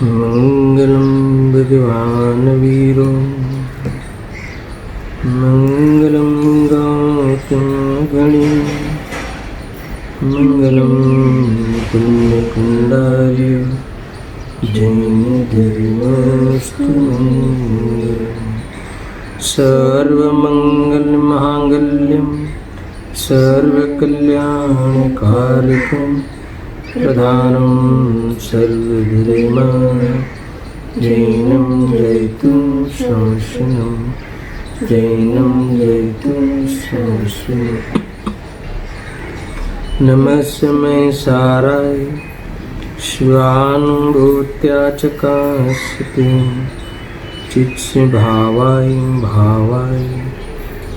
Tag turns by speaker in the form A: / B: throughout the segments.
A: मंगलम भगवान वीरो मंगलम गौतम गणी मंगलम पुण्यकुंडार्य जैन धर्मस्तु सर्वमंगल महांगल्यम सर्वकल्याणकारकम प्रधानं सर्वधर्माणां जैनं जयतु शासनं जैनं जयतु शासनं नमस्मै साराय शिवानुभूत्या चकास्ते चित्स्य भावाय भावाय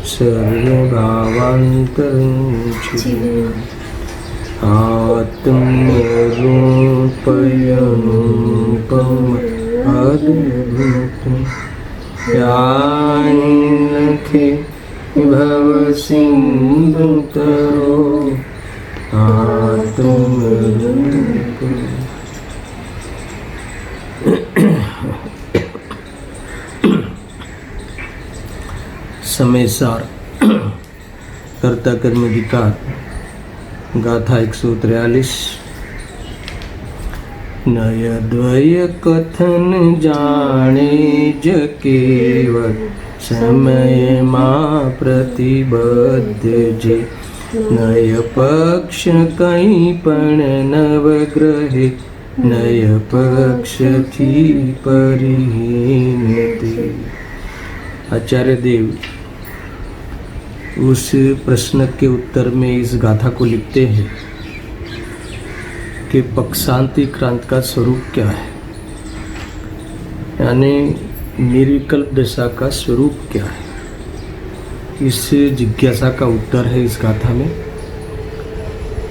A: सर्वभावान्तरञ्चिते आत्मरूपयनुपमद्भुतं यानखे भवसिन्धुतरो आत्मरूप। समय सार कर्ता कर्म अधिकार गाथा 143। नयद्वय कथन जाने ज केवल समय माँ प्रतिबद्ध जे नय पक्ष कहीं पण नवग्रहे नय पक्ष थी परिहीन दे। आचार्य देव उस प्रश्न के उत्तर में इस गाथा को लिखते हैं कि पक्षांति क्रांत का स्वरूप क्या है, यानी निर्विकल्प दशा का स्वरूप क्या है। इस जिज्ञासा का उत्तर है इस गाथा में,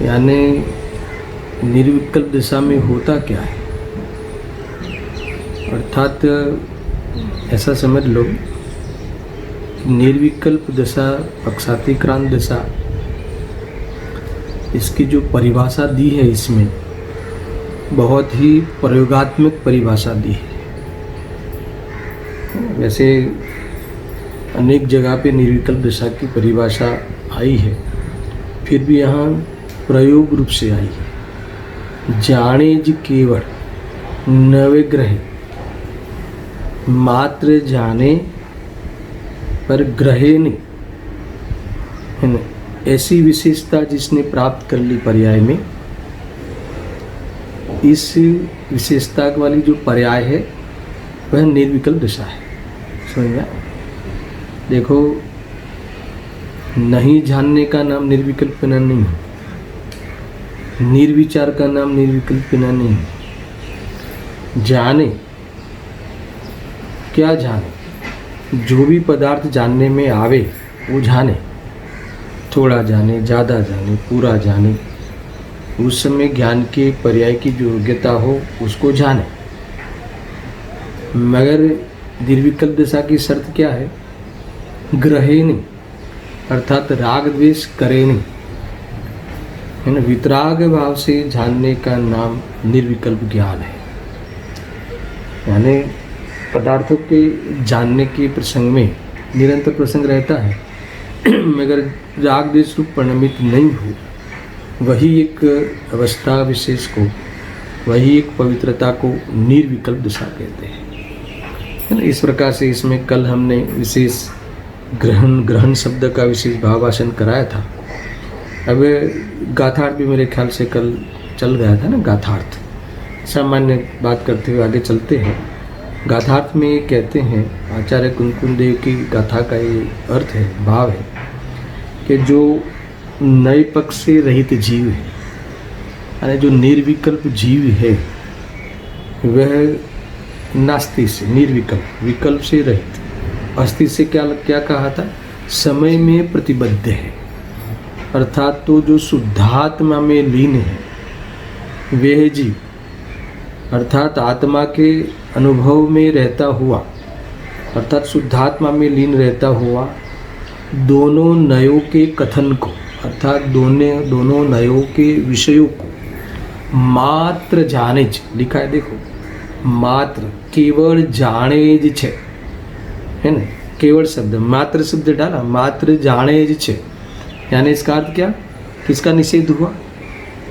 A: यानी निर्विकल्प दशा में होता क्या है। अर्थात ऐसा समझ लो, निर्विकल्प दशा पक्षातिक्रांत दशा, इसकी जो परिभाषा दी है इसमें बहुत ही प्रयोगात्मक परिभाषा दी है। वैसे अनेक जगह पे निर्विकल्प दशा की परिभाषा आई है, फिर भी यहाँ प्रयोग रूप से आई है। जाने ज केवल नवग्रह, मात्र जाने पर ग्रहे नहीं है ना, ऐसी विशेषता जिसने प्राप्त कर ली पर्याय में, इस विशेषता वाली जो पर्याय है वह निर्विकल्प दशा है। समझा? देखो, नहीं जानने का नाम निर्विकल्पना नहीं है, निर्विचार का नाम निर्विकल्पना नहीं है। जाने, क्या जाने? जो भी पदार्थ जानने में आवे वो जाने, थोड़ा जाने, ज़्यादा जाने, पूरा जाने, उस समय ज्ञान के पर्याय की जो योग्यता हो उसको जाने। मगर निर्विकल्प दशा की शर्त क्या है? ग्रहे नहीं, अर्थात राग द्वेष करे नहीं, है ना। वितराग भाव से जानने का नाम निर्विकल्प ज्ञान है। यानी पदार्थों के जानने के प्रसंग में निरंतर प्रसंग रहता है, मगर राग द्वेष रूप परिणमित नहीं हो, वही एक अवस्था विशेष को, वही एक पवित्रता को निर्विकल्प दशा कहते हैं, है ना। इस प्रकार से इसमें कल हमने विशेष ग्रहण शब्द का विशेष भावासन कराया था। अब गाथार्थ भी मेरे ख्याल से कल चल गया था ना। गाथार्थ सामान्य बात करते हुए आगे चलते हैं। गाथार्थ में कहते हैं, आचार्य कुंकुम देव की गाथा का ये अर्थ है, भाव है कि जो नए पक्ष से रहित जीव है, यानी जो निर्विकल्प जीव है, वह नास्ति से निर्विकल्प, विकल्प से रहित, अस्थि से क्या कहा था? समय में प्रतिबद्ध है। अर्थात तो जो शुद्धात्मा में लीन है वह जीव, अर्थात आत्मा के अनुभव में रहता हुआ, अर्थात शुद्धात्मा में लीन रहता हुआ, दोनों नयों के कथन को, अर्थात दोनों नयों के विषयों को मात्र जाने, लिखा है देखो, मात्र केवल जाने ज छे, है ना, केवल शब्द मात्र शब्द डाला, मात्र जाने ज छे, यानी इसका अर्थ क्या, किसका निषेध हुआ,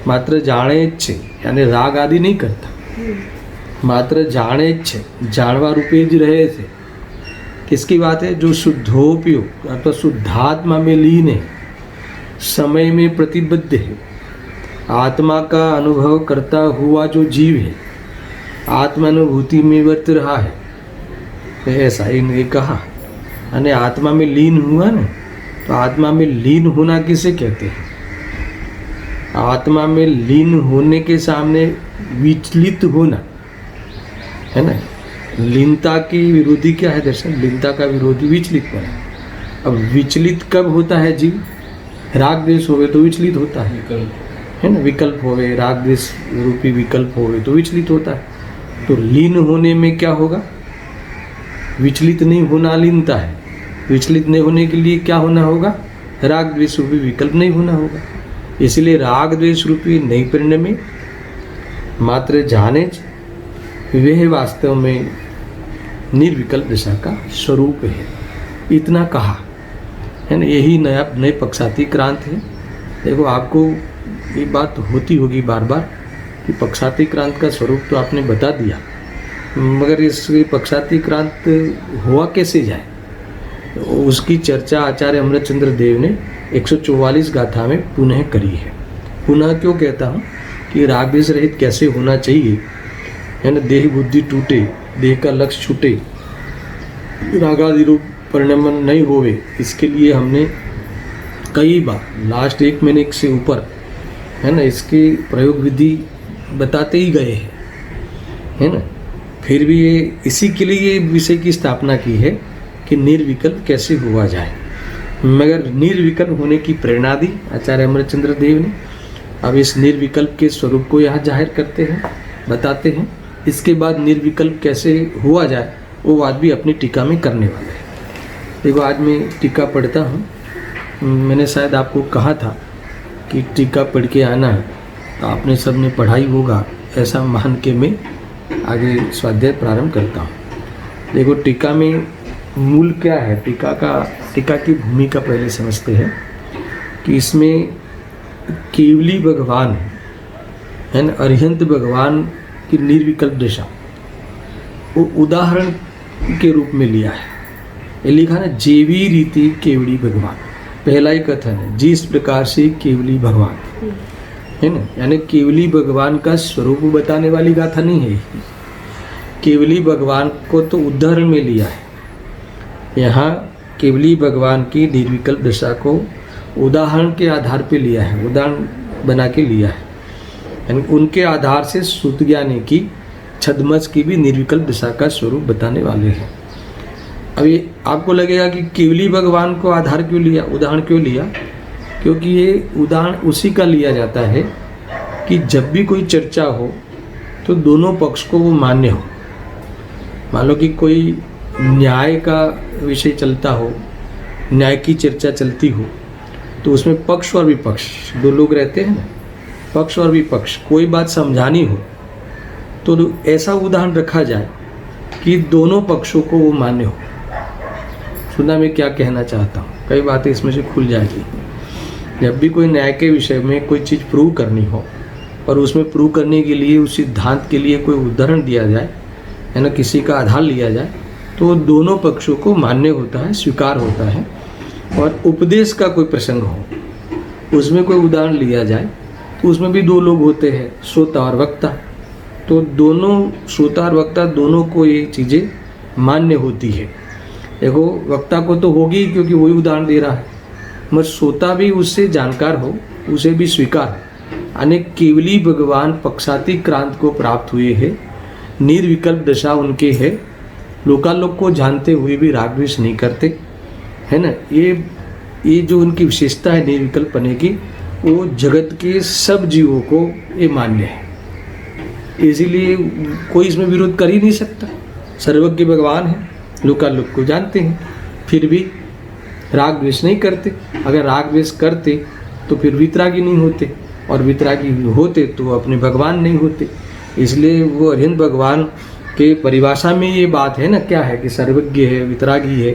A: मात्र जाने ज छे, यानी राग आदि नहीं करता, मात्र जाने ज छे, जानवा रूपे ज रहे थे। किसकी बात है, जो शुद्धोपयोग अथवा शुद्धात्मा में लीन है, समय में प्रतिबद्ध है, आत्मा का अनुभव करता हुआ जो जीव है, आत्मानुभूति में वर्त रहा है, ऐसा इन्हें कहा। यानी आत्मा में लीन हुआ ना, तो आत्मा में लीन होना किसे कहते हैं, आत्मा में लीन होने के सामने विचलित होना, है ना। लीनता की विरोधी क्या है दर्शन, लीनता का विरोधी विचलित होना। अब विचलित कब होता है जीव, राग द्वेष होवे तो विचलित होता है ना, विकल्प होवे, राग द्वेष रूपी विकल्प होवे तो विचलित होता है। तो लीन होने में क्या होगा, विचलित नहीं होना लीनता है, विचलित नहीं होने के लिए क्या होना होगा, राग द्वेष रूपी विकल्प नहीं होना होगा। इसलिए राग द्वेष रूपी नई परिणय मात्र जाने वह वास्तव में निर्विकल्प दशा का स्वरूप है, इतना कहा, है ना। यही नए पक्षाती क्रांत है। देखो आपको ये बात होती होगी बार बार कि पक्षाती क्रांत का स्वरूप तो आपने बता दिया, मगर इस पक्षाती क्रांत हुआ कैसे जाए, उसकी चर्चा आचार्य अमृतचंद्र देव ने 144 गाथा में पुनः करी है। पुनः क्यों कहता हूँ कि राग द्वेष रहित कैसे होना चाहिए, है ना, देह बुद्धि टूटे, देह का लक्ष्य छूटे, रागादि रूप परिणमन नहीं होवे, इसके लिए हमने कई बार लास्ट 1 महीने से ऊपर, है ना, इसकी प्रयोग विधि बताते ही गए हैं, है ना। फिर भी ये इसी के लिए ये विषय की स्थापना की है कि निर्विकल्प कैसे हुआ जाए, मगर निर्विकल्प होने की प्रेरणा दी आचार्य अमृतचंद्र देव ने। अब इस निर्विकल्प के स्वरूप को यहाँ जाहिर करते हैं, बताते हैं। इसके बाद निर्विकल्प कैसे हुआ जाए वो बात भी अपनी टीका में करने वाले हैं। देखो आज मैं टीका पढ़ता हूँ, मैंने शायद आपको कहा था कि टीका पढ़ के आना है, तो आपने सबने पढ़ाई होगा ऐसा मान के मैं आगे स्वाध्याय प्रारंभ करता हूँ। देखो टीका में मूल क्या है, टीका की भूमिका पहले समझते हैं कि इसमें केवली भगवान है ना, अरिहंत भगवान की निर्विकल्प दशा वो उदाहरण के रूप में लिया है। ये लिखा ना, जेवी रीति केवली भगवान, पहला ही कथन है, जिस प्रकार से केवली भगवान, है ना, यानी केवली भगवान का स्वरूप बताने वाली गाथा नहीं है। केवली भगवान को तो उदाहरण में लिया है, यहाँ केवली भगवान की निर्विकल्प दशा को उदाहरण के आधार पे लिया है, उदाहरण बना के लिया है। यानी उनके आधार से श्रुत ज्ञानी की छद्मस की भी निर्विकल्प दशा का स्वरूप बताने वाले हैं। अब ये आपको लगेगा कि केवली भगवान को आधार क्यों लिया, उदाहरण क्यों लिया, क्योंकि ये उदाहरण उसी का लिया जाता है कि जब भी कोई चर्चा हो तो दोनों पक्ष को वो मान्य हो। मान लो कि कोई न्याय का विषय चलता हो, न्याय की चर्चा चलती हो, तो उसमें पक्ष और विपक्ष दो लोग रहते हैं ना, पक्ष और विपक्ष, कोई बात समझानी हो तो ऐसा उदाहरण रखा जाए कि दोनों पक्षों को वो मान्य हो। सुना मैं क्या कहना चाहता हूँ, कई बातें इसमें से खुल जाएगी। जब भी कोई न्याय के विषय में कोई चीज़ प्रूव करनी हो और उसमें प्रूव करने के लिए उस सिद्धांत के लिए कोई उदाहरण दिया जाए, है ना, किसी का आधार लिया जाए, तो दोनों पक्षों को मान्य होता है, स्वीकार होता है। और उपदेश का कोई प्रसंग हो, उसमें कोई उदाहरण लिया जाए, तो उसमें भी दो लोग होते हैं, श्रोता और वक्ता। तो दोनों श्रोता और वक्ता दोनों को ये चीज़ें मान्य होती है। देखो वक्ता को तो होगी क्योंकि वही उदाहरण दे रहा है, मगर श्रोता भी उससे जानकार हो, उसे भी स्वीकार। यानी केवली भगवान पक्षाती क्रांत को प्राप्त हुए हैं, निर्विकल्प दशा उनके है, लोकालोक को जानते हुए भी राग द्वेष नहीं करते, है ना। ये जो उनकी विशेषता है निर्विकल्प पने की, वो जगत के सब जीवों को ये मान्य है। इसीलिए कोई इसमें विरोध कर ही नहीं सकता। सर्वज्ञ भगवान है, लोकालोक को जानते हैं, फिर भी राग द्वेष नहीं करते। अगर राग द्वेष करते तो फिर वितरागी नहीं होते, और वितरागी होते तो अपने भगवान नहीं होते। इसलिए वो अरिहंत भगवान कि परिभाषा में ये बात है ना, क्या है कि सर्वज्ञ है, वितरागी है,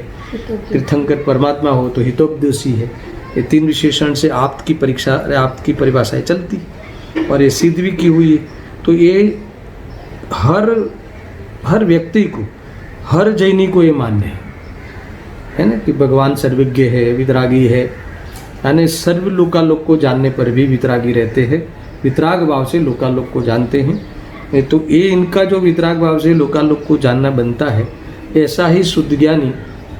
A: तीर्थंकर परमात्मा हो तो हितोपदेशी है। ये तीन विशेषण से आप्त की परीक्षा, आप्त की परिभाषाएं चलती और ये सिद्ध भी की हुई है। तो ये हर व्यक्ति को, हर जैनी को ये मान्य है ना, कि भगवान सर्वज्ञ है, वितरागी है, यानी सर्व लोकालोक को जानने पर भी वितरागी रहते हैं, वितराग भाव से लोकालोक को जानते हैं। तो ये इनका जो वितराग भाव से लोकालोक को जानना बनता है, ऐसा ही शुद्ध ज्ञानी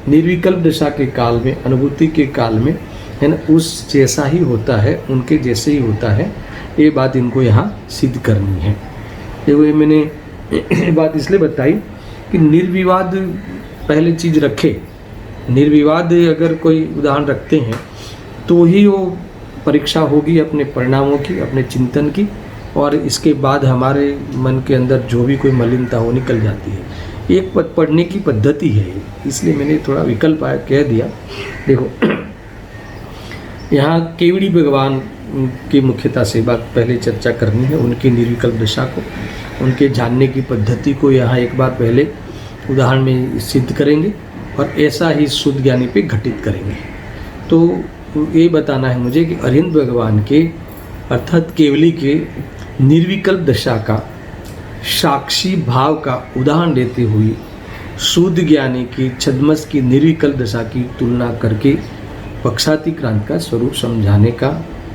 A: निर्विकल्प दशा के काल में, अनुभूति के काल में, है ना, उस जैसा ही होता है, उनके जैसे ही होता है। ये बात इनको यहाँ सिद्ध करनी है। देखो, ये मैंने बात इसलिए बताई कि निर्विवाद पहले चीज़ रखे। निर्विवाद अगर कोई उदाहरण रखते हैं तो ही वो परीक्षा होगी अपने परिणामों की, अपने चिंतन की, और इसके बाद हमारे मन के अंदर जो भी कोई मलिनता हो निकल जाती है। एक पढ़ने की पद्धति है, इसलिए मैंने थोड़ा विकल्प आया कह दिया। देखो, यहाँ केवड़ी भगवान की मुख्यता से बात पहले चर्चा करनी है, उनकी निर्विकल्प दशा को, उनके जानने की पद्धति को यहाँ एक बार पहले उदाहरण में सिद्ध करेंगे और ऐसा ही शुद्ध ज्ञानी पे घटित करेंगे। तो ये बताना है मुझे कि अरिहंत भगवान के अर्थात केवली के निर्विकल्प दशा का साक्षी भाव का उदाहरण देते हुए शुद्ध ज्ञानी की छद्मस की निर्विकल्प दशा की तुलना करके पक्षातिक्रांत का स्वरूप समझाने का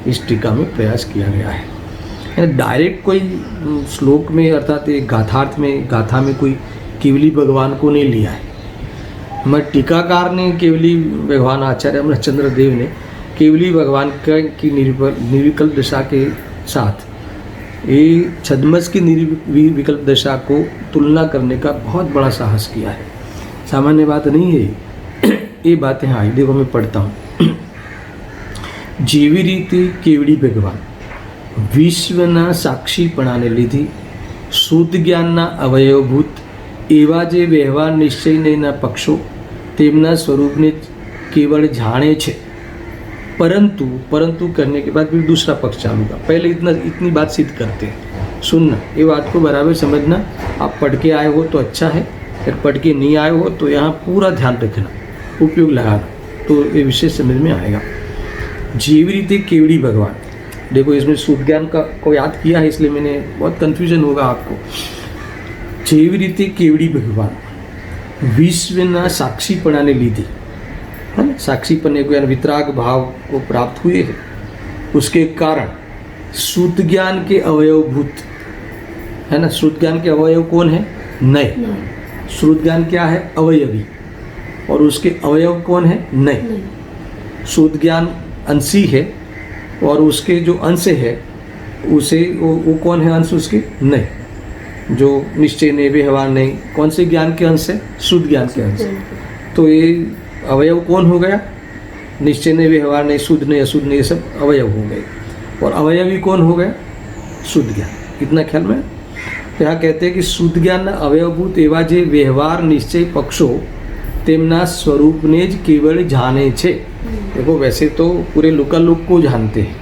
A: इस टीका में प्रयास किया गया है। डायरेक्ट कोई श्लोक में अर्थात एक गाथार्थ में, गाथा में कोई केवली भगवान को नहीं लिया है। मैं टीकाकार ने केवली भगवान आचार्य अमरचंद्र देव ने केवली भगवान की निर्विकल्प दशा के साथ ये छद्मस की निर्विकल्प दशा को तुलना करने का बहुत बड़ा साहस किया है। सामान्य बात नहीं है ये बातें। हाँ, देखो मैं पढ़ता हूँ। જેવી રીતે કેવડી ભગવાન વિશ્વના સાક્ષીપણાને લીધી શુદ્ધ જ્ઞાનના અવયવભૂત એવા જે વ્યવહાર નિશ્ચયના પક્ષો તેમના સ્વરૂપને केवल जाने छे, परंतु करने के बाद फिर दूसरा पक्ष चालू का। पहले इतनी बात सिद्ध करते हैं। सुनना, ये बात को बराबर समझना। आप पढ़ के आए हो तो अच्छा है, फिर पढ़ के नहीं आए हो तो यहाँ पूरा ध्यान रखना, उपयोग लगाना, तो ये विषय समझ में आएगा। जेवी रीते केवड़ी भगवान, देखो इसमें शुद्ध ज्ञान को याद किया है, इसलिए मैंने बहुत कन्फ्यूजन होगा आपको। जेवी रीते केवड़ी भगवान विश्वना साक्षीपणाने લીધી, है ना, साक्षीपने को यानी वितराग भाव को प्राप्त हुए हैं, उसके कारण शुद्ध ज्ञान के अवयवभूत, है ना। शुद्ध ज्ञान के अवयव कौन है? नहीं। शुद्ध ज्ञान क्या है? अवयवी। और उसके अवयव कौन है? नहीं। शुद्ध ज्ञान अंशी है और उसके जो अंश है उसे वो कौन है? अंश उसके नहीं, जो निश्चय नहीं, व्यवहार नहीं, कौन से ज्ञान के अंश है? शुद्ध ज्ञान के अंश। तो ये अवयव कौन हो गया? निश्चय नहीं, व्यवहार नहीं, शुद्ध नहीं, अशुद्ध नहीं, ये सब अवयव हो गए। और अवयवी कौन हो गया? शुद्ध ज्ञान। इतना ख्याल में यहाँ कहते हैं कि शुद्ध ज्ञान अवयवभूत एवा जे व्यवहार निश्चय पक्षो तेमना स्वरूपने ज केवल जाने छे। देखो, वैसे तो पूरे लोकालोक को जानते हैं,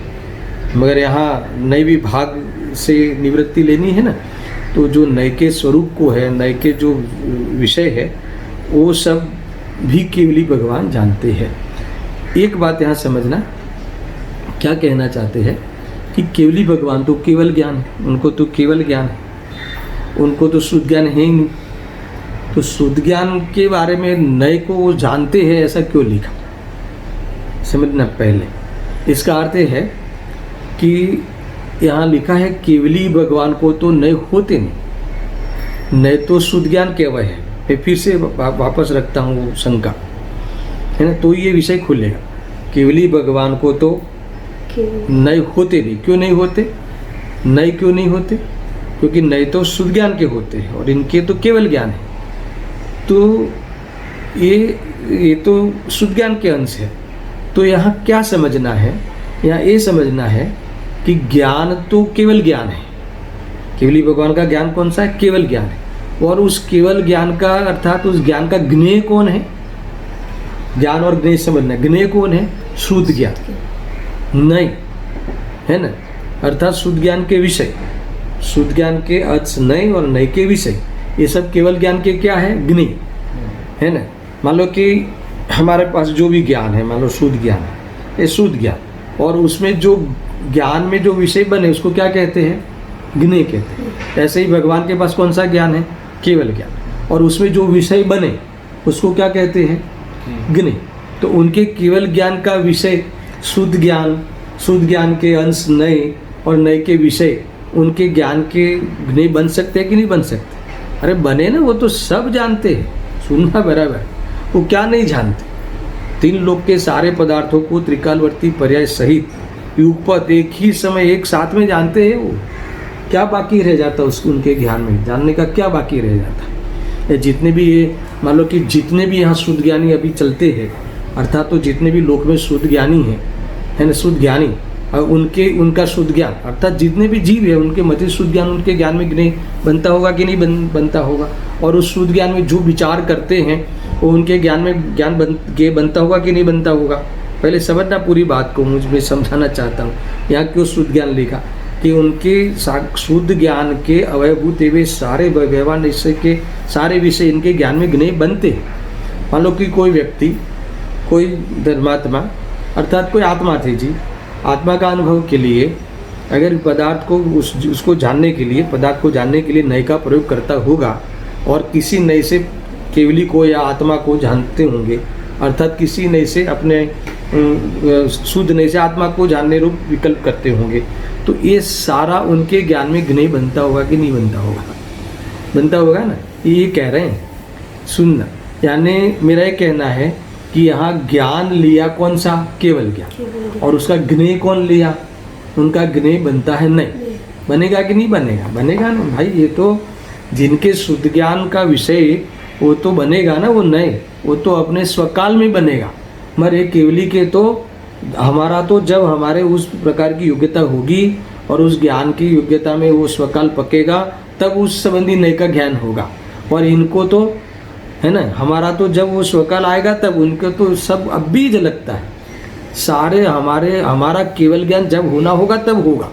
A: मगर यहाँ नए विभाग से निवृत्ति लेनी है ना, तो जो नए के स्वरूप को है, नए के जो विषय है, वो सब भी केवली भगवान जानते हैं। एक बात यहाँ समझना, क्या कहना चाहते हैं कि केवली भगवान तो केवल ज्ञान है, उनको तो केवल ज्ञान है, उनको तो शुद्ध ज्ञान है ही नहीं। तो शुद्ध ज्ञान के बारे में नए को वो जानते हैं, ऐसा क्यों लिखा? समझना पहले। इसका अर्थ है कि यहाँ लिखा है केवली भगवान को तो नए होते नहीं, नए तो शुद्ध ज्ञान के अवय है। मैं फिर से वापस रखता हूँ वो शंका, है ना, तो ये विषय खुलेगा। केवली भगवान को तो नए होते नहीं। क्यों नहीं होते? नए क्यों नहीं होते? क्योंकि नए तो शुद्ध ज्ञान के होते हैं और इनके तो केवल ज्ञान है। तो ये तो शुद्ध ज्ञान के अंश है। तो यहाँ क्या समझना है? यहाँ ये समझना है कि ज्ञान तो केवल ज्ञान है। केवली भगवान का ज्ञान कौन सा है? केवल ज्ञान है। और उस केवल ज्ञान का अर्थात उस ज्ञान का ज्ञेय कौन है? ज्ञान और ज्ञेय समझना। ज्ञेय कौन है? शुद्ध ज्ञान, नहीं, है ना, अर्थात शुद्ध ज्ञान के विषय, शुद्ध ज्ञान के अंश नहीं और नए के विषय, ये सब केवल ज्ञान के क्या है, ज्ञेय है ना। मान लो कि हमारे पास जो भी ज्ञान है, मान लो शुद्ध ज्ञान है, ये शुद्ध ज्ञान, और उसमें जो ज्ञान में जो विषय बने उसको क्या कहते हैं, ज्ञेय कहते हैं। ऐसे ही भगवान के पास कौन सा ज्ञान है, केवल ज्ञान, और उसमें जो विषय बने उसको क्या कहते हैं, ज्ञेय। तो उनके केवल ज्ञान का विषय शुद्ध ज्ञान के अंश नए, और नए के विषय उनके ज्ञान के ज्ञेय बन सकते हैं कि नहीं बन सकते? अरे बने ना, वो तो सब जानते हैं, सुनना बराबर। वो क्या नहीं जानते, तीन लोक के सारे पदार्थों को त्रिकालवर्ती पर्याय सहित युगपत एक ही समय एक साथ में जानते हैं। वो क्या बाकी रह जाता उसको, उनके ज्ञान में जानने का क्या बाकी रह जाता? ये जितने भी, ये मान लो कि जितने भी यहाँ शुद्ध ज्ञानी अभी चलते हैं, अर्थात तो जितने भी लोक में शुद्ध ज्ञानी है ना, शुद्ध ज्ञानी, और उनका शुद्ध ज्ञान अर्थात जितने भी जीव है उनके मध्य शुद्ध ज्ञान उनके ज्ञान में ज्ञेय बनता होगा कि नहीं बनता होगा? और उस शुद्ध ज्ञान में जो विचार करते हैं वो उनके ज्ञान में बनता होगा कि नहीं बनता होगा? पहले समझना पूरी बात को, मुझे समझाना चाहता हूँ यहाँ क्यों शुद्ध ज्ञान लिखा, कि उनके शुद्ध ज्ञान के अवयभूत वे सारे व्यवहार निश्चय के सारे विषय इनके ज्ञान में ज्ञेय बनते हैं। मान लो कि कोई व्यक्ति, कोई धर्मात्मा अर्थात कोई आत्मा थे जी, आत्मा का अनुभव के लिए अगर पदार्थ को उसको जानने के लिए, पदार्थ को जानने के लिए नए का प्रयोग करता होगा, और किसी नए से केवली को या आत्मा को जानते होंगे, अर्थात किसी नए से अपने शुद्ध नए से आत्मा को जानने रूप विकल्प करते होंगे, तो ये सारा उनके ज्ञान में ज्ञेय बनता होगा कि नहीं बनता होगा? बनता होगा ना। ये कह रहे हैं, सुनना, यानी मेरा ये कहना है कि यहाँ ज्ञान लिया कौन सा, केवल ज्ञान, और उसका ज्ञेय कौन लिया, उनका ज्ञेय बनता है नहीं। बनेगा कि नहीं बनेगा? बनेगा ना भाई। ये तो जिनके शुद्ध ज्ञान का विषय वो तो बनेगा ना, वो नए, वो तो अपने स्वकाल में बनेगा। मगर ये केवली के तो हमारा तो जब हमारे उस प्रकार की योग्यता होगी और उस ज्ञान की योग्यता में वो स्वकाल पकेगा, तब उस संबंधी नए का ज्ञान होगा। और इनको तो है ना, हमारा तो जब वो स्वकाल आएगा तब उनको तो सब अब भी झलकता है। सारे हमारा केवल ज्ञान जब होना होगा तब होगा,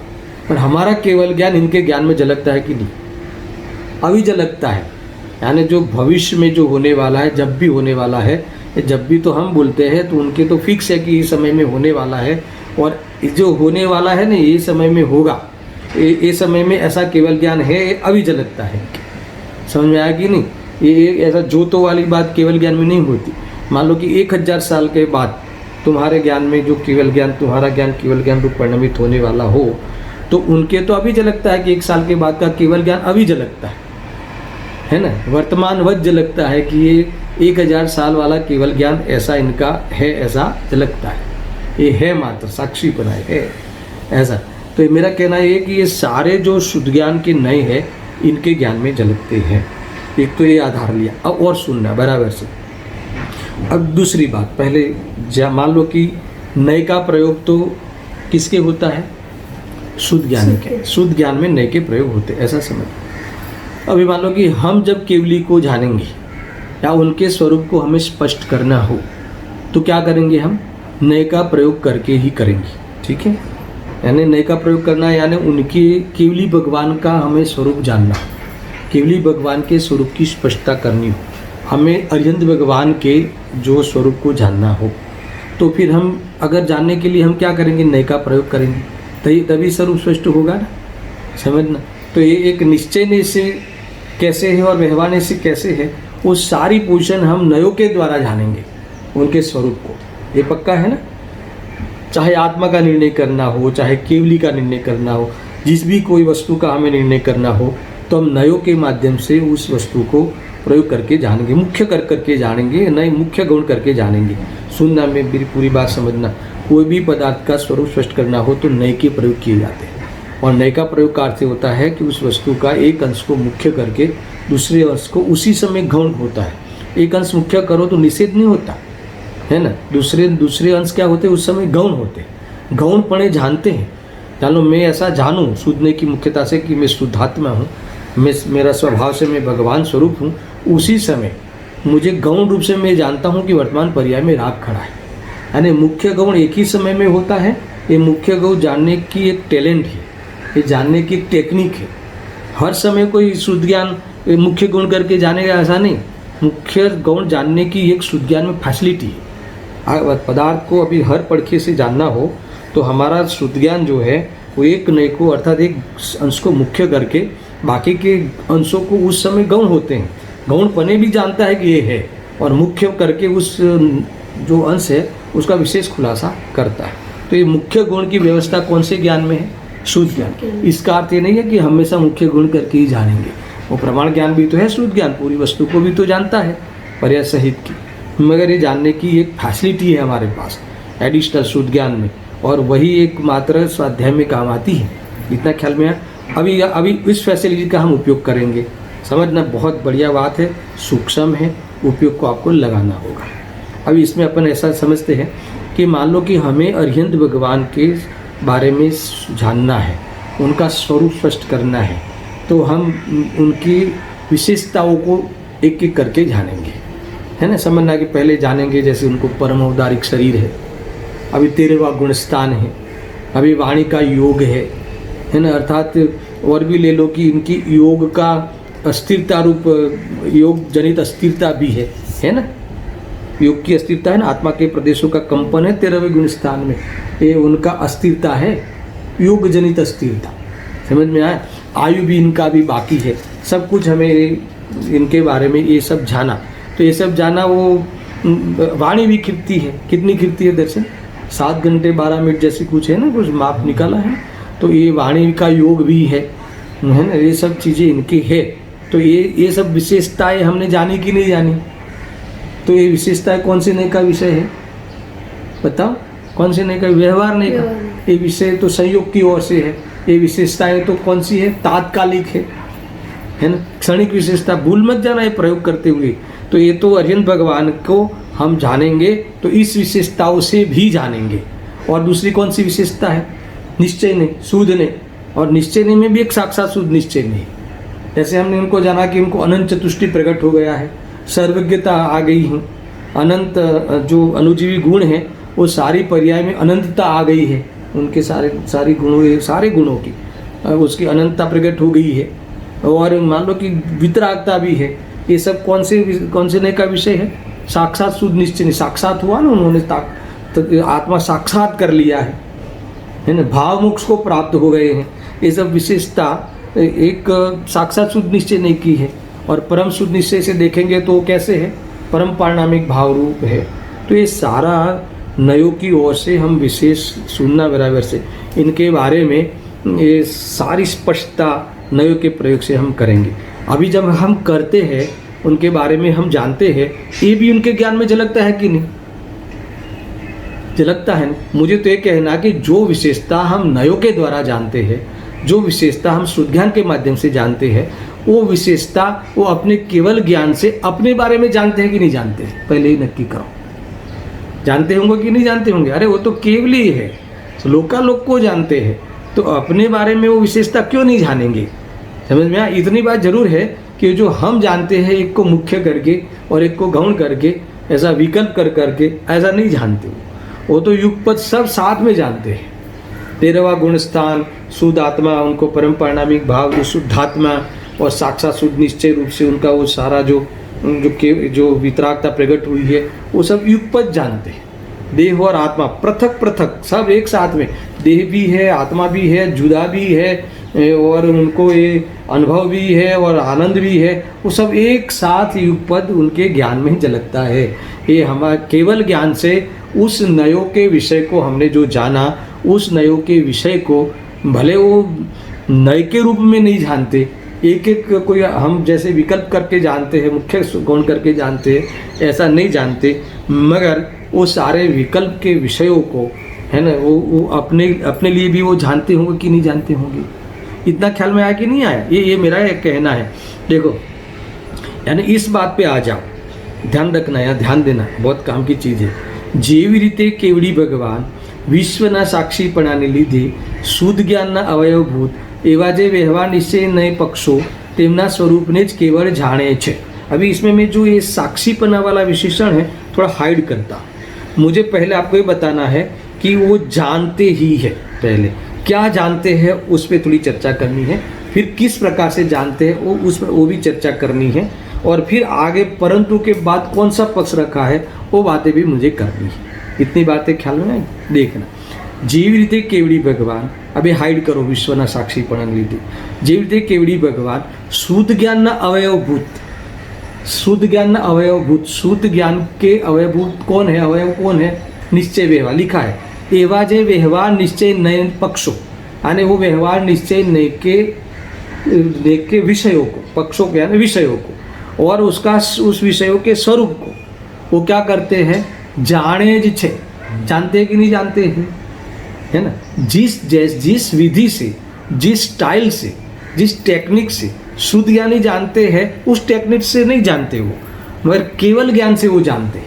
A: पर हमारा केवल ज्ञान इनके ज्ञान में झलकता है कि नहीं? अभी झलकता है। यानी जो भविष्य में जो होने वाला है, जब भी होने वाला है, जब भी तो हम बोलते हैं तो उनके तो फिक्स है कि ये समय में होने वाला है, और जो होने वाला है ना ये समय में होगा, ये समय में ऐसा केवल ज्ञान है, अभी झलकता है। समझ में आया कि नहीं? ये ऐसा जोतो वाली बात केवल ज्ञान में नहीं होती। मान लो कि 1000 साल के बाद तुम्हारे ज्ञान में जो केवल ज्ञान, तुम्हारा ज्ञान केवल ज्ञान रूप परिणमित होने वाला हो, तो उनके तो अभी झलकता है कि 1 साल के बाद का केवल ज्ञान अभी झलकता है ना, वर्तमान वक्त झलकता है कि ये 1000 साल वाला केवल ज्ञान ऐसा इनका है, ऐसा झलकता है। ये है मात्र साक्षी बनाए है ऐसा। तो मेरा कहना ये कि ये सारे जो शुद्ध ज्ञान के नए हैं इनके ज्ञान में झलकते हैं। एक तो ये आधार लिया, अब और सुनना बराबर से। अब दूसरी बात, पहले मान लो कि नए का प्रयोग तो किसके होता है? शुद्ध ज्ञान के। शुद्ध ज्ञान में नए के प्रयोग होते, ऐसा समझ। अभी मान लो कि हम जब केवली को जानेंगे या उनके स्वरूप को हमें स्पष्ट करना हो तो क्या करेंगे? हम नए का प्रयोग करके ही करेंगे, ठीक है। यानी नए का प्रयोग करना यानी उनके केवली भगवान का हमें स्वरूप जानना, केवली भगवान के स्वरूप की स्पष्टता करनी हो, हमें अरिहंत भगवान के जो स्वरूप को जानना हो, तो फिर हम अगर जानने के लिए हम क्या करेंगे? नए का प्रयोग करेंगे, तभी स्वरूप स्पष्ट होगा ना, समझना। तो ये एक निश्चय से कैसे है और व्यवहार से कैसे है, वो सारी पोजीशन हम नयों के द्वारा जानेंगे उनके स्वरूप को। ये पक्का है ना। चाहे आत्मा का निर्णय करना हो, चाहे केवली का निर्णय करना हो, जिस भी कोई वस्तु का हमें निर्णय करना हो, तो हम नयों के माध्यम से उस वस्तु को प्रयोग करके जानेंगे, मुख्य करके जानेंगे, नए मुख्य गुण करके जानेंगे। सुनना, में मेरी पूरी बात समझना। कोई भी पदार्थ का स्वरूप स्पष्ट करना हो तो नए के प्रयोग किए जाते हैं, और नए का प्रयोग का अर्थ होता है कि उस वस्तु का एक अंश को मुख्य करके दूसरे अंश को उसी समय गौण होता है। एक अंश मुख्य करो तो निषेध नहीं होता है ना, दूसरे अंश क्या होते हैं? उस समय गौण होते हैं। गौणपणे जानते हैं। चलो मैं ऐसा जानूँ शुद्धने की मुख्यता से कि मैं शुद्धात्मा हूँ, मेरा स्वभाव से मैं भगवान स्वरूप हूँ, उसी समय मुझे गौण रूप से मैं जानता हूँ कि वर्तमान पर्याय में राग खड़ा है। यानी मुख्य गौण एक ही समय में होता है। ये मुख्य गौण जानने की एक टैलेंट है, ये जानने की टेक्निक है। हर समय कोई शुद्ध ज्ञान मुख्य गुण करके जानेगा, ऐसा नहीं। मुख्य गुण जानने की एक शुद्ध ज्ञान में फैसिलिटी है। पदार्थ को अभी हर पड़खे से जानना हो तो हमारा शुद्ध ज्ञान जो है वो एक नए को अर्थात एक अंश को मुख्य करके बाकी के अंशों को उस समय गौण होते हैं, गौणपने भी जानता है कि ये है, और मुख्य करके उस जो अंश है उसका विशेष खुलासा करता है। तो ये मुख्य गुण की व्यवस्था कौन से ज्ञान में है? शुद्ध ज्ञान। इसका अर्थ ये नहीं है कि हमेशा मुख्य गुण करके ही जानेंगे, वो प्रमाण ज्ञान भी तो है, शुद्ध ज्ञान पूरी वस्तु को भी तो जानता है पर्याय सहित की, मगर ये जानने की एक फैसिलिटी है हमारे पास एडिशनल शुद्ध ज्ञान में, और वही एक मात्र स्वाध्याय में काम आती है। इतना ख्याल में है। अभी इस फैसिलिटी का हम उपयोग करेंगे। समझना बहुत बढ़िया बात है, सूक्ष्म है, उपयोग को आपको लगाना होगा। अभी इसमें अपन ऐसा समझते हैं कि मान लो कि हमें अरिहंत भगवान के बारे में जानना है, उनका स्वरूप स्पष्ट करना है, तो हम उनकी विशेषताओं को एक एक करके जानेंगे, है ना। समझना कि पहले जानेंगे जैसे उनको परम औदारिक शरीर है, अभी 13वां गुणस्थान है, अभी वाणी का योग है ना, अर्थात और भी ले लो कि इनकी योग का अस्थिरता रूप योग जनित अस्थिरता भी है ना। योग की अस्थिरता है ना, आत्मा के प्रदेशों का कंपन है 13वें गुणस्थान में, ये उनका अस्थिरता है, योग जनित अस्थिरता। समझ में आया। आयु भी इनका भी बाकी है, सब कुछ हमें इनके बारे में ये सब जाना। तो ये सब जाना, वो वाणी भी खिरती है, कितनी खिरती है दर्शन, 7 घंटे 12 मिनट जैसी कुछ है ना, कुछ माप निकाला है। तो ये वाणी का योग भी है ना, ये सब चीज़ें इनकी है। तो ये सब विशेषताएं हमने जानी कि नहीं जानी? तो ये विशेषताएं कौन से नए का विषय है बताओ? कौन से नए का? व्यवहार नए का। ये विषय तो संयोग की ओर से है, ये विशेषताएं तो कौन सी है? तात्कालिक है ना, क्षणिक विशेषता। भूल मत जाना ये प्रयोग करते हुए। तो ये तो अरिहंत भगवान को हम जानेंगे तो इस विशेषताओं से भी जानेंगे। और दूसरी कौन सी विशेषता है? निश्चय नहीं, शुद्ध नहीं। और निश्चय नहीं में भी एक साक्षात शुद्ध निश्चय नहीं। जैसे हमने इनको जाना कि इनको अनंत चतुष्टि प्रकट हो गया है, सर्वज्ञता आ गई है, अनंत जो अनुजीवी गुण है वो सारी पर्याय में अनंतता आ गई है, उनके सारे गुणों की उसकी अनंतता प्रकट हो गई है। और मान लो कि वितरागता भी है। ये सब कौन से नए का विषय है? साक्षात शुद्ध निश्चय। साक्षात हुआ ना, उन्होंने तो आत्मा साक्षात कर लिया है ना, भाव मोक्ष को प्राप्त हो गए हैं। ये सब विशेषता एक साक्षात शुद्ध निश्चय नहीं की है। और परम शुद्ध निश्चय से देखेंगे तो कैसे है? परम पारिणामिक भाव रूप है। तो ये सारा नयों की ओर से हम विशेष सुनना बराबर से इनके बारे में ये सारी स्पष्टता नयों के प्रयोग से हम करेंगे। अभी जब हम करते हैं उनके बारे में हम जानते हैं, ये भी उनके ज्ञान में झलकता है कि नहीं? झलकता है। मुझे तो ये कहना कि जो विशेषता हम नयों के द्वारा जानते हैं, जो विशेषता हम शुद्ध ज्ञान के माध्यम से जानते हैं, वो विशेषता वो अपने केवल ज्ञान से अपने बारे में जानते हैं कि नहीं जानते? पहले ही नक्की करो। जानते होंगे कि नहीं जानते होंगे? अरे वो तो केवल ही है, लोकालोक को जानते हैं, तो अपने बारे में वो विशेषता क्यों नहीं जानेंगे? समझ में आया? इतनी बात जरूर है कि जो हम जानते हैं एक को मुख्य करके और एक को गौण करके, ऐसा विकल्प करके ऐसा नहीं जानते। वो तो युगपत सब साथ में जानते हैं। 13वां गुणस्थान शुद्ध आत्मा, उनको परम पारिणामिक भाव जो शुद्धात्मा और साक्षात शुद्ध निश्चय रूप से उनका वो सारा जो वितरागता प्रकट हुई है, वो सब युगपत जानते हैं। देह और आत्मा पृथक पृथक सब एक साथ में, देह भी है, आत्मा भी है, जुदा भी है, और उनको ये अनुभव भी है और आनंद भी है, वो सब एक साथ युगपत उनके ज्ञान में झलकता है। ये हमारे केवल ज्ञान से उस नयों के विषय को हमने जो जाना, उस नयों के विषय को भले वो नए के रूप में नहीं जानते, एक एक कोई हम जैसे विकल्प करके जानते हैं, मुख्य गौण करके जानते हैं, ऐसा नहीं जानते, मगर वो सारे विकल्प के विषयों को, है ना, वो अपने लिए भी वो जानते होंगे कि नहीं जानते होंगे? इतना ख्याल में आया कि नहीं आया? ये मेरा एक कहना है। देखो, यानी इस बात पे आ जाओ, ध्यान रखना या ध्यान देना, बहुत काम की चीज़ है। જેવી રીતે કેવડી ભગવાન વિશ્વના સાક્ષીપણાને લીધે શુદ્ધ જ્ઞાનના અવયવભૂત એવા જે વ્યવહાર નિશ્ચય નય પક્ષો તેમના સ્વરૂપને જ કેવળ જાણે છે। अभी इसमें मैं जो ये साक्षीपना वाला विशेषण है थोड़ा हाइड करता। मुझे पहले आपको ये बताना है कि वो जानते ही है। पहले क्या जानते हैं उस पर थोड़ी चर्चा करनी है, फिर किस प्रकार से जानते हैं वो भी चर्चा करनी है। और फिर आगे परंतु के बाद कौन सा पक्ष रखा है वो बातें भी मुझे करनी है। इतनी बातें ख्याल में आए? देखना, जीव रीते केवड़ी भगवान, अभी हाइड करो विश्वना साक्षीपणा लीधे। जीव रीते केवड़ी भगवान शुद्ध ज्ञान ना अवयवभूत, शुद्ध ज्ञान ना अवयवभूत। शुद्ध ज्ञान के अवयवभूत कौन है? अवयव कौन है? निश्चय व्यवहार लिखा है। एवा जे व्यवहार निश्चय नए पक्षों, यानी वो व्यवहार निश्चय नए के विषयों को, पक्षों के यानी विषयों को, और उसका उस विषयों के स्वरूप को वो क्या करते हैं? जाने जिछे, जानते हैं कि नहीं जानते हैं, है ना। जिस विधि से, जिस स्टाइल से, जिस टेक्निक से शुद्ध ज्ञानी जानते हैं, उस टेक्निक से नहीं जानते वो, मगर केवल ज्ञान से वो जानते हैं,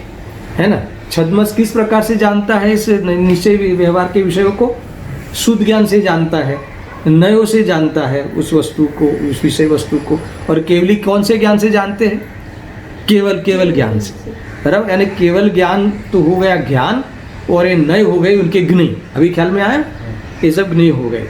A: है ना। छद्मस किस प्रकार से जानता है? इस निश्चय व्यवहार के विषयों को शुद्ध ज्ञान से जानता है, नयों से जानता है उस वस्तु को, उस विषय वस्तु को। और केवली कौन से ज्ञान से जानते हैं? केवल ज्ञान से, बराबर। यानी केवल ज्ञान तो हो गया ज्ञान, और ये नए हो गए उनके ज्ञ। अभी ख्याल में आया? ये सब ज्ञ हो गए,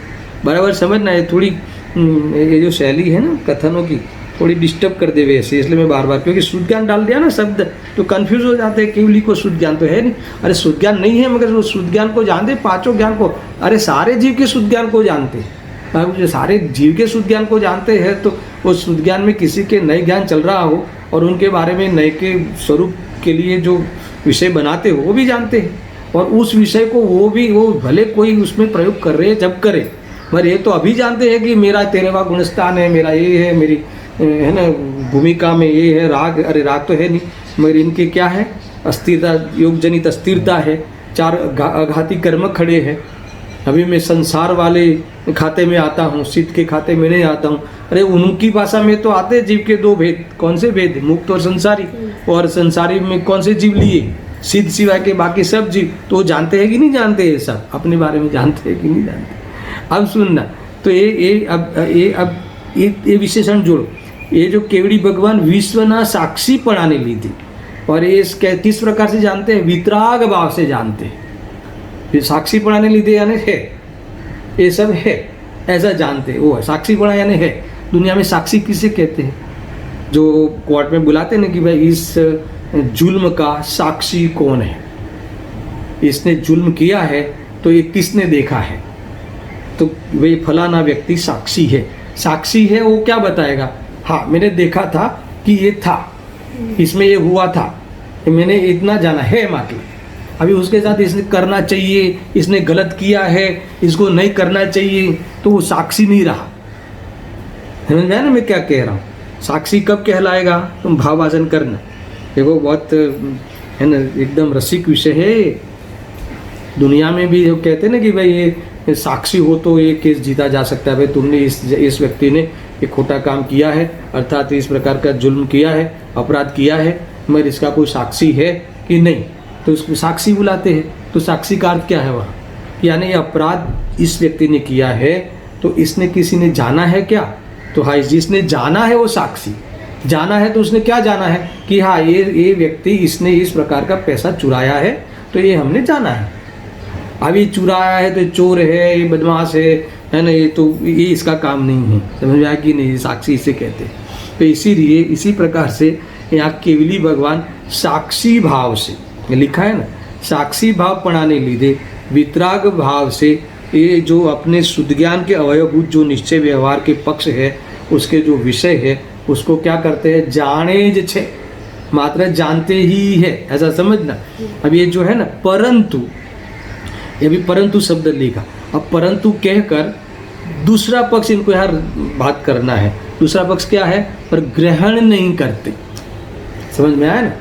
A: बराबर। समझना है थोड़ी, ये जो शैली है ना कथनों की, थोड़ी डिस्टर्ब कर दे वैसे, इसलिए मैं बार बार, क्योंकि शुद्ध ज्ञान डाल दिया ना शब्द तो कंफ्यूज हो जाते हैं। केवली को शुद्ध ज्ञान तो है नहीं, अरे शुद्ध ज्ञान नहीं है, मगर वो शुद्ध ज्ञान को जानते, पांचों ज्ञान को, अरे सारे जीव के शुद्ध ज्ञान को जानते। अब जो सारे जीव के शुद्ध ज्ञान को जानते हैं तो वो शुद्ध ज्ञान में किसी के नए ज्ञान चल रहा हो और उनके बारे में नए के स्वरूप के लिए जो विषय बनाते हो वो भी जानते हैं, और उस विषय को वो भले कोई उसमें प्रयोग कर रहे हैं जब करे, मगर ये तो अभी जानते हैं कि मेरा तेरहवां गुणस्थान है, मेरा ये है, मेरी है ना भूमिका में ये है, राग, अरे राग तो है नहीं, मगर इनके क्या है? अस्थिरता, योग जनित अस्थिरता है, 4 आघाती कर्म खड़े हैं। अभी मैं संसार वाले खाते में आता हूँ, सिद्ध के खाते में नहीं आता हूँ। अरे उनकी भाषा में तो आते जीव के 2 भेद, कौन से भेद? मुक्त और संसारी। और संसारी में कौन से जीव लिए? सिद्ध सिवाय के बाकी सब जीव। तो जानते हैं कि नहीं जानते? ये सब अपने बारे में जानते हैं कि नहीं जानते? अब सुनना, तो ये विशेषण जोड़ो। ये जो केवड़ी भगवान विश्वना साक्षी पढ़ाने ली थी, और ये किस प्रकार से जानते हैं? वितराग भाव से जानते हैं। ये साक्षी पढ़ाने ली थी यानी है, ये सब है, ऐसा जानते हैं। वो है साक्षी पढ़ा यानी है। दुनिया में साक्षी किसे कहते हैं? जो कोर्ट में बुलाते हैं ना कि भाई इस जुल्म का साक्षी कौन है, इसने जुल्म किया है तो ये किसने देखा है, तो वे फलाना व्यक्ति साक्षी है। साक्षी है वो क्या बताएगा? हाँ मैंने देखा था कि ये था, इसमें ये हुआ था, मैंने इतना जाना है, मतलब अभी उसके साथ इसने करना चाहिए, इसने गलत किया है, इसको नहीं करना चाहिए, तो वो साक्षी नहीं रहा। समझ में आया ना मैं क्या कह रहा हूँ? साक्षी कब कहलाएगा? तुम भावभाषण करना। देखो बहुत है ना एकदम रसिक विषय है। दुनिया में भी कहते हैं ना कि भाई ये साक्षी हो तो ये केस जीता जा सकता है। भाई तुमने इस व्यक्ति ने एक खोटा काम किया है, अर्थात इस प्रकार का जुल्म किया है, अपराध किया है, मगर इसका कोई साक्षी है कि नहीं, तो उसको साक्षी बुलाते हैं। तो साक्षी का अर्थ क्या है वहाँ? यानी ये अपराध इस व्यक्ति ने किया है तो इसने किसी ने जाना है क्या? तो हाँ, जिसने जाना है वो साक्षी। जाना है तो उसने क्या जाना है कि हाँ ये व्यक्ति इसने इस प्रकार का पैसा चुराया है, तो ये हमने जाना है। अब ये चुराया है तो चोर है, ये बदमाश है ना, ये तो ये इसका काम नहीं है। समझ में आया कि नहीं? साक्षी इसे कहते हैं। तो इसीलिए इसी प्रकार से यहाँ केवली भगवान साक्षी भाव से, लिखा है ना, साक्षी भाव पढ़ाने लीधे वितराग भाव से, ये जो अपने शुद्ध ज्ञान के अवयवभूत जो निश्चय व्यवहार के पक्ष है, उसके जो विषय है, उसको क्या करते हैं? जाने जे, मात्र जानते ही है, ऐसा समझना। अब ये जो है ना परंतु, ये भी परंतु शब्द लिखा। अब परंतु कहकर दूसरा पक्ष इनको यार बात करना है। दूसरा पक्ष क्या है? पर ग्रहण नहीं करते। समझ में आया ना?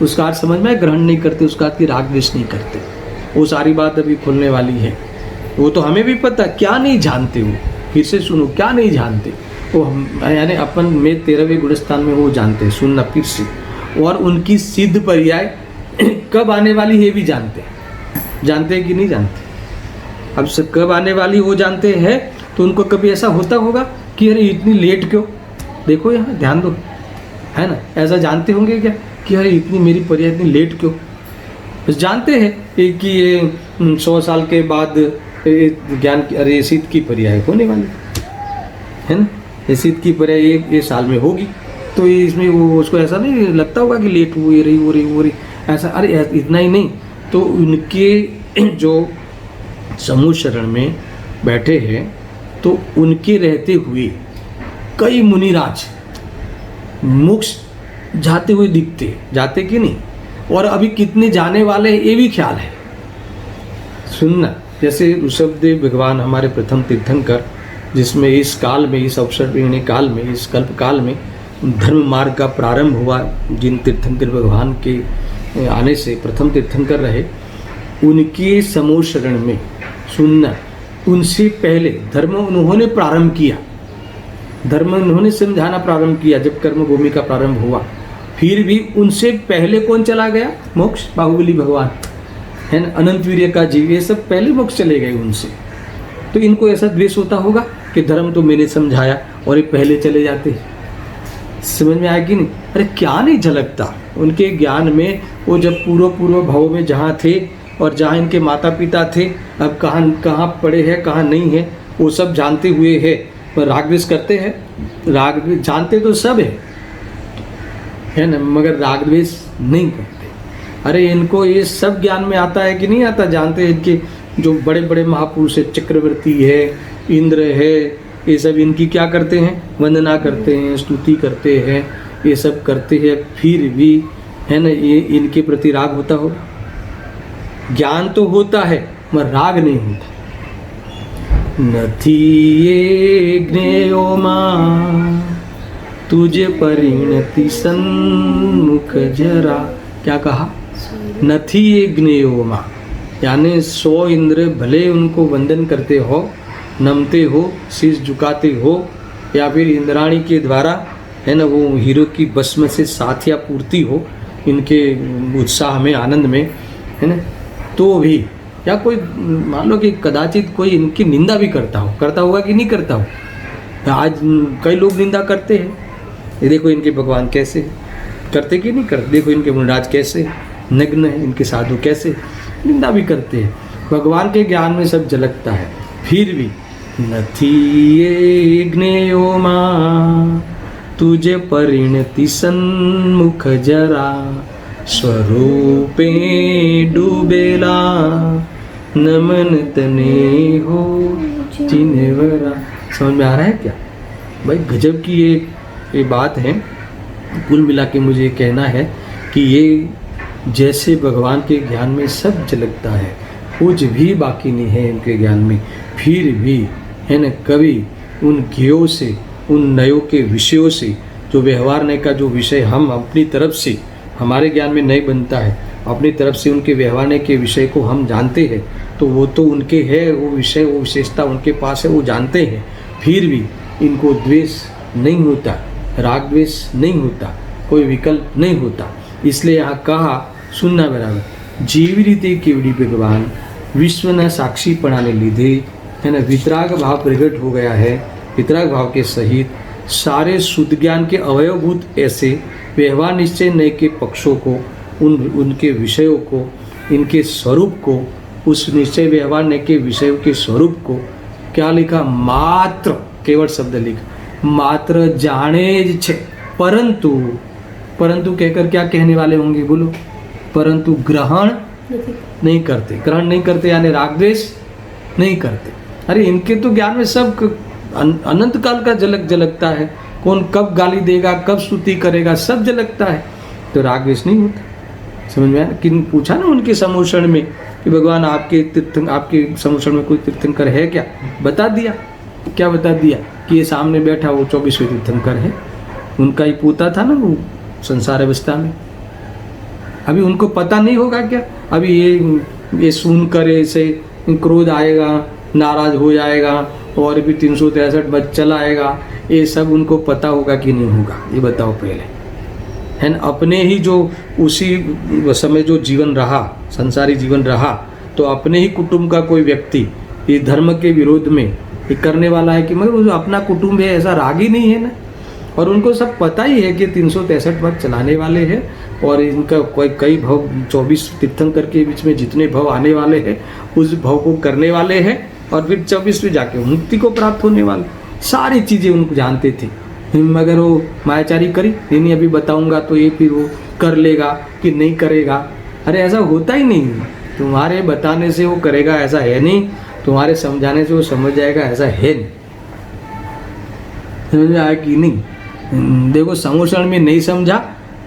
A: उसका अर्थ समझ में? ग्रहण नहीं करते, उसका अर्थ की राग द्वेष नहीं करते। वो सारी बात अभी खुलने वाली है। वो तो हमें भी पता, क्या नहीं जानते हो, फिर से सुनो, क्या नहीं जानते वो हम, यानी अपन में 13वें गुणस्थान में वो जानते हैं, सुनना फिर से। और उनकी सिद्ध पर्याय कब आने वाली है भी जानते हैं। जानते हैं कि नहीं जानते? अब सब कब आने वाली वो जानते हैं, तो उनको कभी ऐसा होता होगा कि अरे इतनी लेट क्यों? देखो यहाँ ध्यान दो, है ना, ऐसा जानते होंगे क्या कि अरे इतनी मेरी पर्याय इतनी लेट क्यों? बस जानते हैं कि ये 100 साल के बाद ज्ञान की, अरे सिद्ध की पर्याय होने वाली है ना। हैसियत की पर्याय ये साल में होगी। तो ये इसमें वो उसको ऐसा नहीं लगता होगा कि लेट हो रही ऐसा। अरे इतना ही नहीं, तो उनके जो समूह शरण में बैठे हैं तो उनके रहते हुए कई मुनिराज मोक्ष जाते हुए दिखते, जाते कि नहीं, और अभी कितने जाने वाले हैं ये भी ख्याल है। सुनना, जैसे ऋषभदेव भगवान हमारे प्रथम तीर्थंकर, जिसमें इस काल में, इस अवसर काल में, इस कल्प काल में धर्म मार्ग का प्रारंभ हुआ, जिन तीर्थंकर भगवान के आने से प्रथम तीर्थंकर रहे, उनके समूह शरण में सुनना, उनसे पहले धर्म उन्होंने प्रारंभ किया, धर्म उन्होंने समझाना प्रारंभ किया जब कर्मभूमि का प्रारंभ हुआ। फिर भी उनसे पहले कौन चला गया मोक्ष? बाहुबली भगवान है ना, अनंत वीर्य का जीव, ये सब पहले मोक्ष चले गए उनसे। तो इनको ऐसा द्वेष होता होगा कि धर्म तो मैंने समझाया और ये पहले चले जाते। समझ में आया कि नहीं? अरे क्या नहीं झलकता उनके ज्ञान में, वो जब पूर्व भाव में जहाँ थे और जहाँ इनके माता पिता थे, अब कहाँ पड़े हैं कहाँ नहीं है, वो सब जानते हुए है, पर राग द्वेष करते हैं। राग द्वेष जानते तो सब है ना, मगर राग द्वेष नहीं करते। अरे इनको ये सब ज्ञान में आता है कि नहीं आता? जानते हैं इनके जो बड़े बड़े महापुरुष है, चक्रवर्ती है, इंद्र है, ये सब इनकी क्या करते हैं? वंदना करते हैं, स्तुति करते हैं, ये सब करते हैं, फिर भी है ना ये इनके प्रति राग होता हो? ज्ञान तो होता है मगर राग नहीं होता। नथी ये ज्ञेयो मां तुझे परिणति सन्मुख जरा, क्या कहा? नथी ये ज्ञेयो मां, यानी 100 इंद्र भले उनको वंदन करते हो, नमते हो, शीश झुकाते हो, या फिर इंद्राणी के द्वारा है ना वो हीरो की भस्म से साथिया पूर्ति हो इनके उत्साह में, आनंद में, है ना, तो भी, या कोई मान लो कि कदाचित कोई इनकी निंदा भी करता होगा कि नहीं करता हो? आज कई लोग निंदा करते हैं, ये देखो इनके भगवान कैसे करते कि नहीं करते, देखो इनके मुनिराज कैसे नग्न है, इनके साधु कैसे, निंदा भी करते हैं। भगवान के ज्ञान में सब झलकता है, फिर भी नथी ये ज्ञेयो मां तुझे परिणति सन्मुख जरा, स्वरूपे डूबेला नमन तने हो चिन्हवरा। समझ में आ रहा है क्या भाई? गजब की ये बात है। कुल मिला के मुझे कहना है कि ये जैसे भगवान के ज्ञान में सब झलकता है, कुछ भी बाकी नहीं है इनके ज्ञान में, फिर भी है न कभी उन ज्ञेयों से, उन नयों के विषयों से, जो व्यवहारने का जो विषय हम अपनी तरफ से, हमारे ज्ञान में नहीं बनता है, अपनी तरफ से उनके व्यवहारने के विषय को हम जानते हैं, तो वो तो उनके है, वो विषय, वो विशेषता उनके पास है, वो जानते हैं, फिर भी इनको द्वेष नहीं होता, राग द्वेष नहीं होता, कोई विकल्प नहीं होता। इसलिए यहाँ कहा, सुनना बराबर, जीवी रीते केवड़ी भगवान विश्व न साक्षी पढ़ाने लीधे, है ना, वितराग भाव प्रकट हो गया है, वितराग भाव के सहित सारे शुद्ध ज्ञान के अवयवभूत ऐसे व्यवहार निश्चय नए के पक्षों को, उनके विषयों को, इनके स्वरूप को, उस निश्चय व्यवहार नए के विषयों के स्वरूप को क्या लिखा? मात्र, केवल शब्द लिखा, मात्र जाने छे, परंतु कहकर क्या कहने वाले होंगे बोलो? परंतु ग्रहण नहीं करते, ग्रहण नहीं करते यानी राग द्वेष नहीं करते। अरे इनके तो ज्ञान में सब अनंत काल का झलकता है, कौन कब गाली देगा, कब स्तुति करेगा, सब झलकता है, तो राग द्वेष नहीं होता। समझ में आया? किन पूछा ना उनके समूषण में कि भगवान आपके समूषण में कोई तीर्थंकर है क्या? बता दिया। क्या बता दिया? कि ये सामने बैठा वो 24वें तीर्थंकर है, उनका ही पोता था ना वो संसार अवस्था में। अभी उनको पता नहीं होगा क्या? अभी ये सुन कर ऐसे क्रोध आएगा, नाराज हो जाएगा और भी 363 बज चला आएगा, ये सब उनको पता होगा कि नहीं होगा? ये बताओ पहले, है ना। अपने ही जो उसी समय जो जीवन रहा, संसारी जीवन रहा, तो अपने ही कुटुंब का कोई व्यक्ति ये धर्म के विरोध में ये करने वाला है कि मगर वो जो अपना कुटुंब है ऐसा राग ही नहीं है ना। और उनको सब पता ही है कि 363 भव चलाने वाले हैं और इनका कई भव 24 तीर्थंकर के बीच में जितने भव आने वाले हैं उस भव को करने वाले हैं और फिर 24 में जाके मुक्ति को प्राप्त होने वाले। सारी चीज़ें उनको जानते थे, मगर वो मायाचारी करी, नहीं अभी बताऊंगा तो ये फिर वो कर लेगा कि नहीं करेगा। अरे ऐसा होता ही नहीं, तुम्हारे बताने से वो करेगा ऐसा है नहीं, तुम्हारे समझाने से वो समझ जाएगा ऐसा है नहीं। समझ में आया कि नहीं? देखो समोषण में नहीं समझा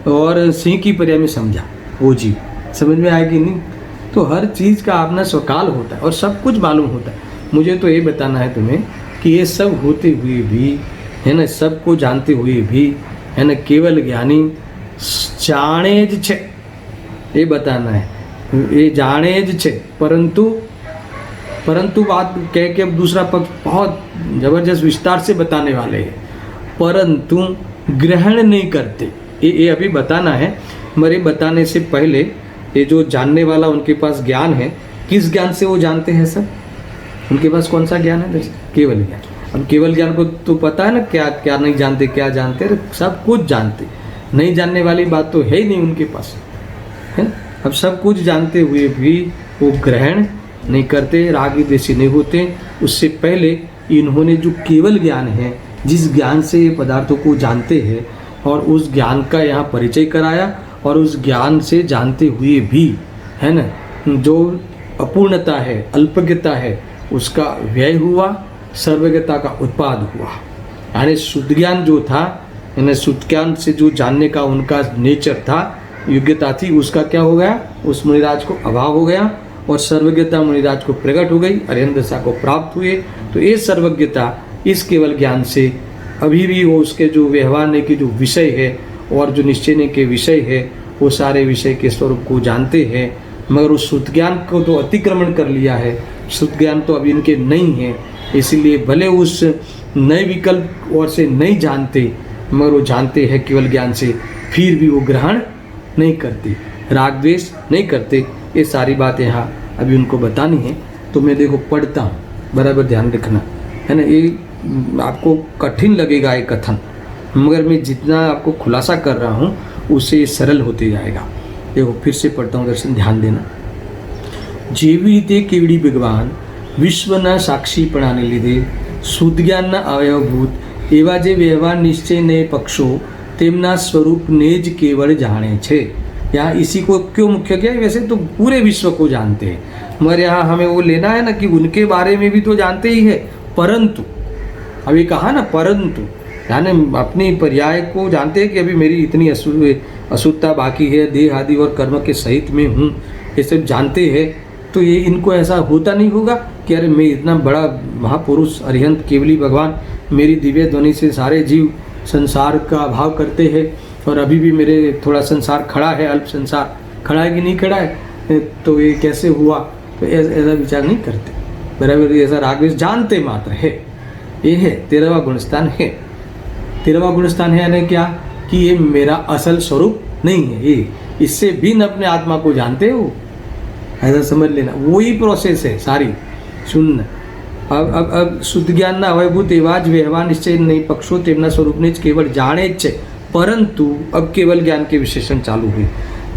A: और सिंह की पर्याय में समझा वो जीव, समझ में आया कि नहीं? तो हर चीज़ का अपना स्वकाल होता है और सब कुछ मालूम होता है। मुझे तो ये बताना है तुम्हें कि ये सब होते हुए भी, है ना, सबको जानते हुए भी, है ना, केवल ज्ञानी जाने छे, ये बताना है। ये जाने छे परंतु बात कह के अब दूसरा पक्ष बहुत जबरदस्त विस्तार से बताने वाले हैं। परंतु ग्रहण नहीं करते, ये अभी बताना है। मरे बताने से पहले ये जो जानने वाला उनके पास ज्ञान है, किस ज्ञान से वो जानते हैं सब? उनके पास कौन सा ज्ञान है? केवल ज्ञान। अब केवल ज्ञान को तो पता है ना, क्या क्या नहीं जानते, क्या जानते, अरे सब कुछ जानते। नहीं जानने वाली बात तो है ही नहीं उनके पास, है। अब सब कुछ जानते हुए भी वो ग्रहण नहीं करते, रागी देशी नहीं होते। उससे पहले इन्होंने जो केवल ज्ञान है, जिस ज्ञान से ये पदार्थों को जानते हैं, और उस ज्ञान का यहाँ परिचय कराया, और उस ज्ञान से जानते हुए भी, है ना, जो अपूर्णता है, अल्पज्ञता है, उसका व्यय हुआ, सर्वज्ञता का उत्पाद हुआ। यानी शुद्ध ज्ञान जो था, यानी शुद्ध ज्ञान से जो जानने का उनका नेचर था, योग्यता थी, उसका क्या हो गया? उस मुनिराज को अभाव हो गया, और सर्वज्ञता मुनिराज को प्रकट हो गई, अरिहंत दशा को प्राप्त हुए। तो ये सर्वज्ञता इस केवल ज्ञान से अभी भी वो उसके जो व्यवहारने के जो विषय है और जो निश्चयने के विषय है, वो सारे विषय के स्वरूप को जानते हैं। मगर उस शुद्ध ज्ञान को तो अतिक्रमण कर लिया है, शुद्ध ज्ञान तो अभी इनके नहीं है। इसलिए भले उस नए विकल्प और से नहीं जानते, मगर वो जानते हैं केवल ज्ञान से, फिर भी वो ग्रहण नहीं करते, राग द्वेष नहीं करते। ये सारी बातें यहाँ अभी उनको बतानी है। तो मैं देखो पढ़ता हूँ, बराबर ध्यान रखना, है ना। ये आपको कठिन लगेगा ये कथन, मगर मैं जितना आपको खुलासा कर रहा हूँ उससे ये सरल होते जाएगा। देखो फिर से पढ़ता हूँ, दर्शन ध्यान देना। जेवी रीते केवड़ी भगवान विश्वना साक्षीपणाने લીધે શુદ્ધ જ્ઞાનના અવયવભૂત એવા જે વ્યવહાર નિશ્ચયને પક્ષો તેમના સ્વરૂપને જ કેવળ જાણે છે। यहाँ इसी को क्यों मुख्य किया? वैसे तो पूरे विश्व को जानते हैं, मगर यहाँ हमें वो लेना है ना कि उनके बारे में भी तो जानते ही है, परंतु अभी कहा ना, परंतु यानी अपनी पर्याय को जानते हैं कि अभी मेरी इतनी अशुद्धता बाकी है, देह आदि और कर्म के सहित में हूँ, ये सब जानते हैं। तो ये इनको ऐसा होता नहीं होगा कि अरे मैं इतना बड़ा महापुरुष अरिहंत केवली भगवान, मेरी दिव्य ध्वनि से सारे जीव संसार का अभाव करते हैं, और अभी भी मेरे थोड़ा संसार खड़ा है, अल्प संसार खड़ा है कि नहीं खड़ा है, तो ये कैसे हुआ? तो ऐसा विचार नहीं करते, बराबर। ऐसा राग द्वेष जानते मात्र है। ये है 13वां गुणस्थान है। 13वां गुणस्थान है यानी क्या? कि ये मेरा असल स्वरूप नहीं है, ये इससे भिन्न अपने आत्मा को जानते हो, ऐसा समझ लेना। वही प्रोसेस है सारी, सुनना। अब शुद्ध ज्ञानના અવયભૂત એવા જ વ્યવહાર નિશ્ચય નહીં પક્ષો તેમના સ્વરૂપને જ કેવળ જાણે જ છે, परंतु अब केवल ज्ञान के विशेषण चालू हुए।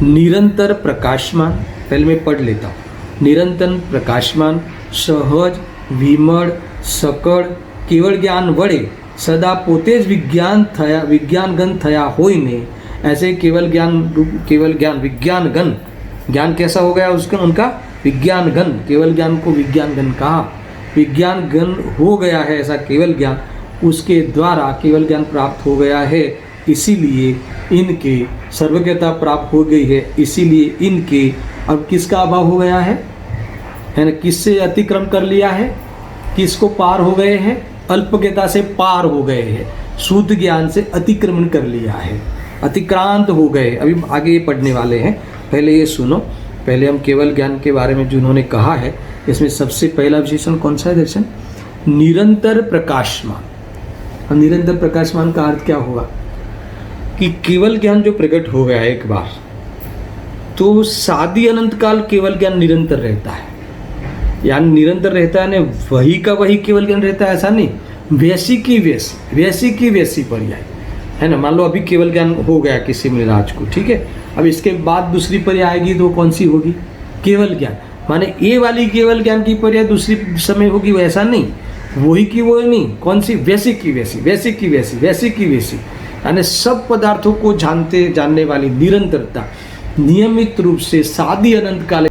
A: निरंतर प्रकाशमान, पहले मैं पढ़ लेता हूँ। निरंतर प्रकाशमान, सहज, विमल, सकળ, केवल ज्ञान वड़े सदा पोते ज विज्ञान गण थया होइने, ऐसे केवल ज्ञान विज्ञान गण, ज्ञान कैसा हो गया उसका? उनका विज्ञान गण, केवल ज्ञान को विज्ञान गण कहा, विज्ञान गण हो गया है ऐसा केवल ज्ञान, उसके द्वारा केवल ज्ञान प्राप्त हो गया है, इसीलिए इनके सर्वज्ञता प्राप्त हो गई है, इसीलिए इनके अब किसका अभाव हो गया है ना? किससे अतिक्रम कर लिया है? किसको पार हो गए हैं? अल्पज्ञता से पार हो गए हैं, शुद्ध ज्ञान से अतिक्रमण कर लिया है, अतिक्रांत हो गए। अभी आगे ये पढ़ने वाले हैं, पहले ये सुनो। पहले हम केवल ज्ञान के बारे में जो उन्होंने कहा है, इसमें सबसे पहला विशेषण कौन सा है दर्शन? निरंतर प्रकाशमान। निरंतर प्रकाशमान का अर्थ क्या होगा? कि केवल ज्ञान जो प्रकट हो गया एक बार, तो सादी अनंत काल केवल ज्ञान निरंतर रहता है। यानी निरंतर रहता है, वही का वही केवल ज्ञान रहता है ऐसा नहीं, वैसी की वैसी पर्याय, है ना। मान लो अभी केवल ज्ञान हो गया किसी मुनिराज को, ठीक है। अब इसके बाद दूसरी पर्याय आएगी तो कौन सी होगी? केवल ज्ञान, माने ये वाली केवल ज्ञान की पर्याय दूसरी समय होगी, वैसा नहीं। वही की वो नहीं, कौन सी, वैसी की वैसी, वैसी की वैसी, वैसी की वैसी, यानी सब पदार्थों को जानने वाली निरंतरता नियमित रूप से सादी अनंत काल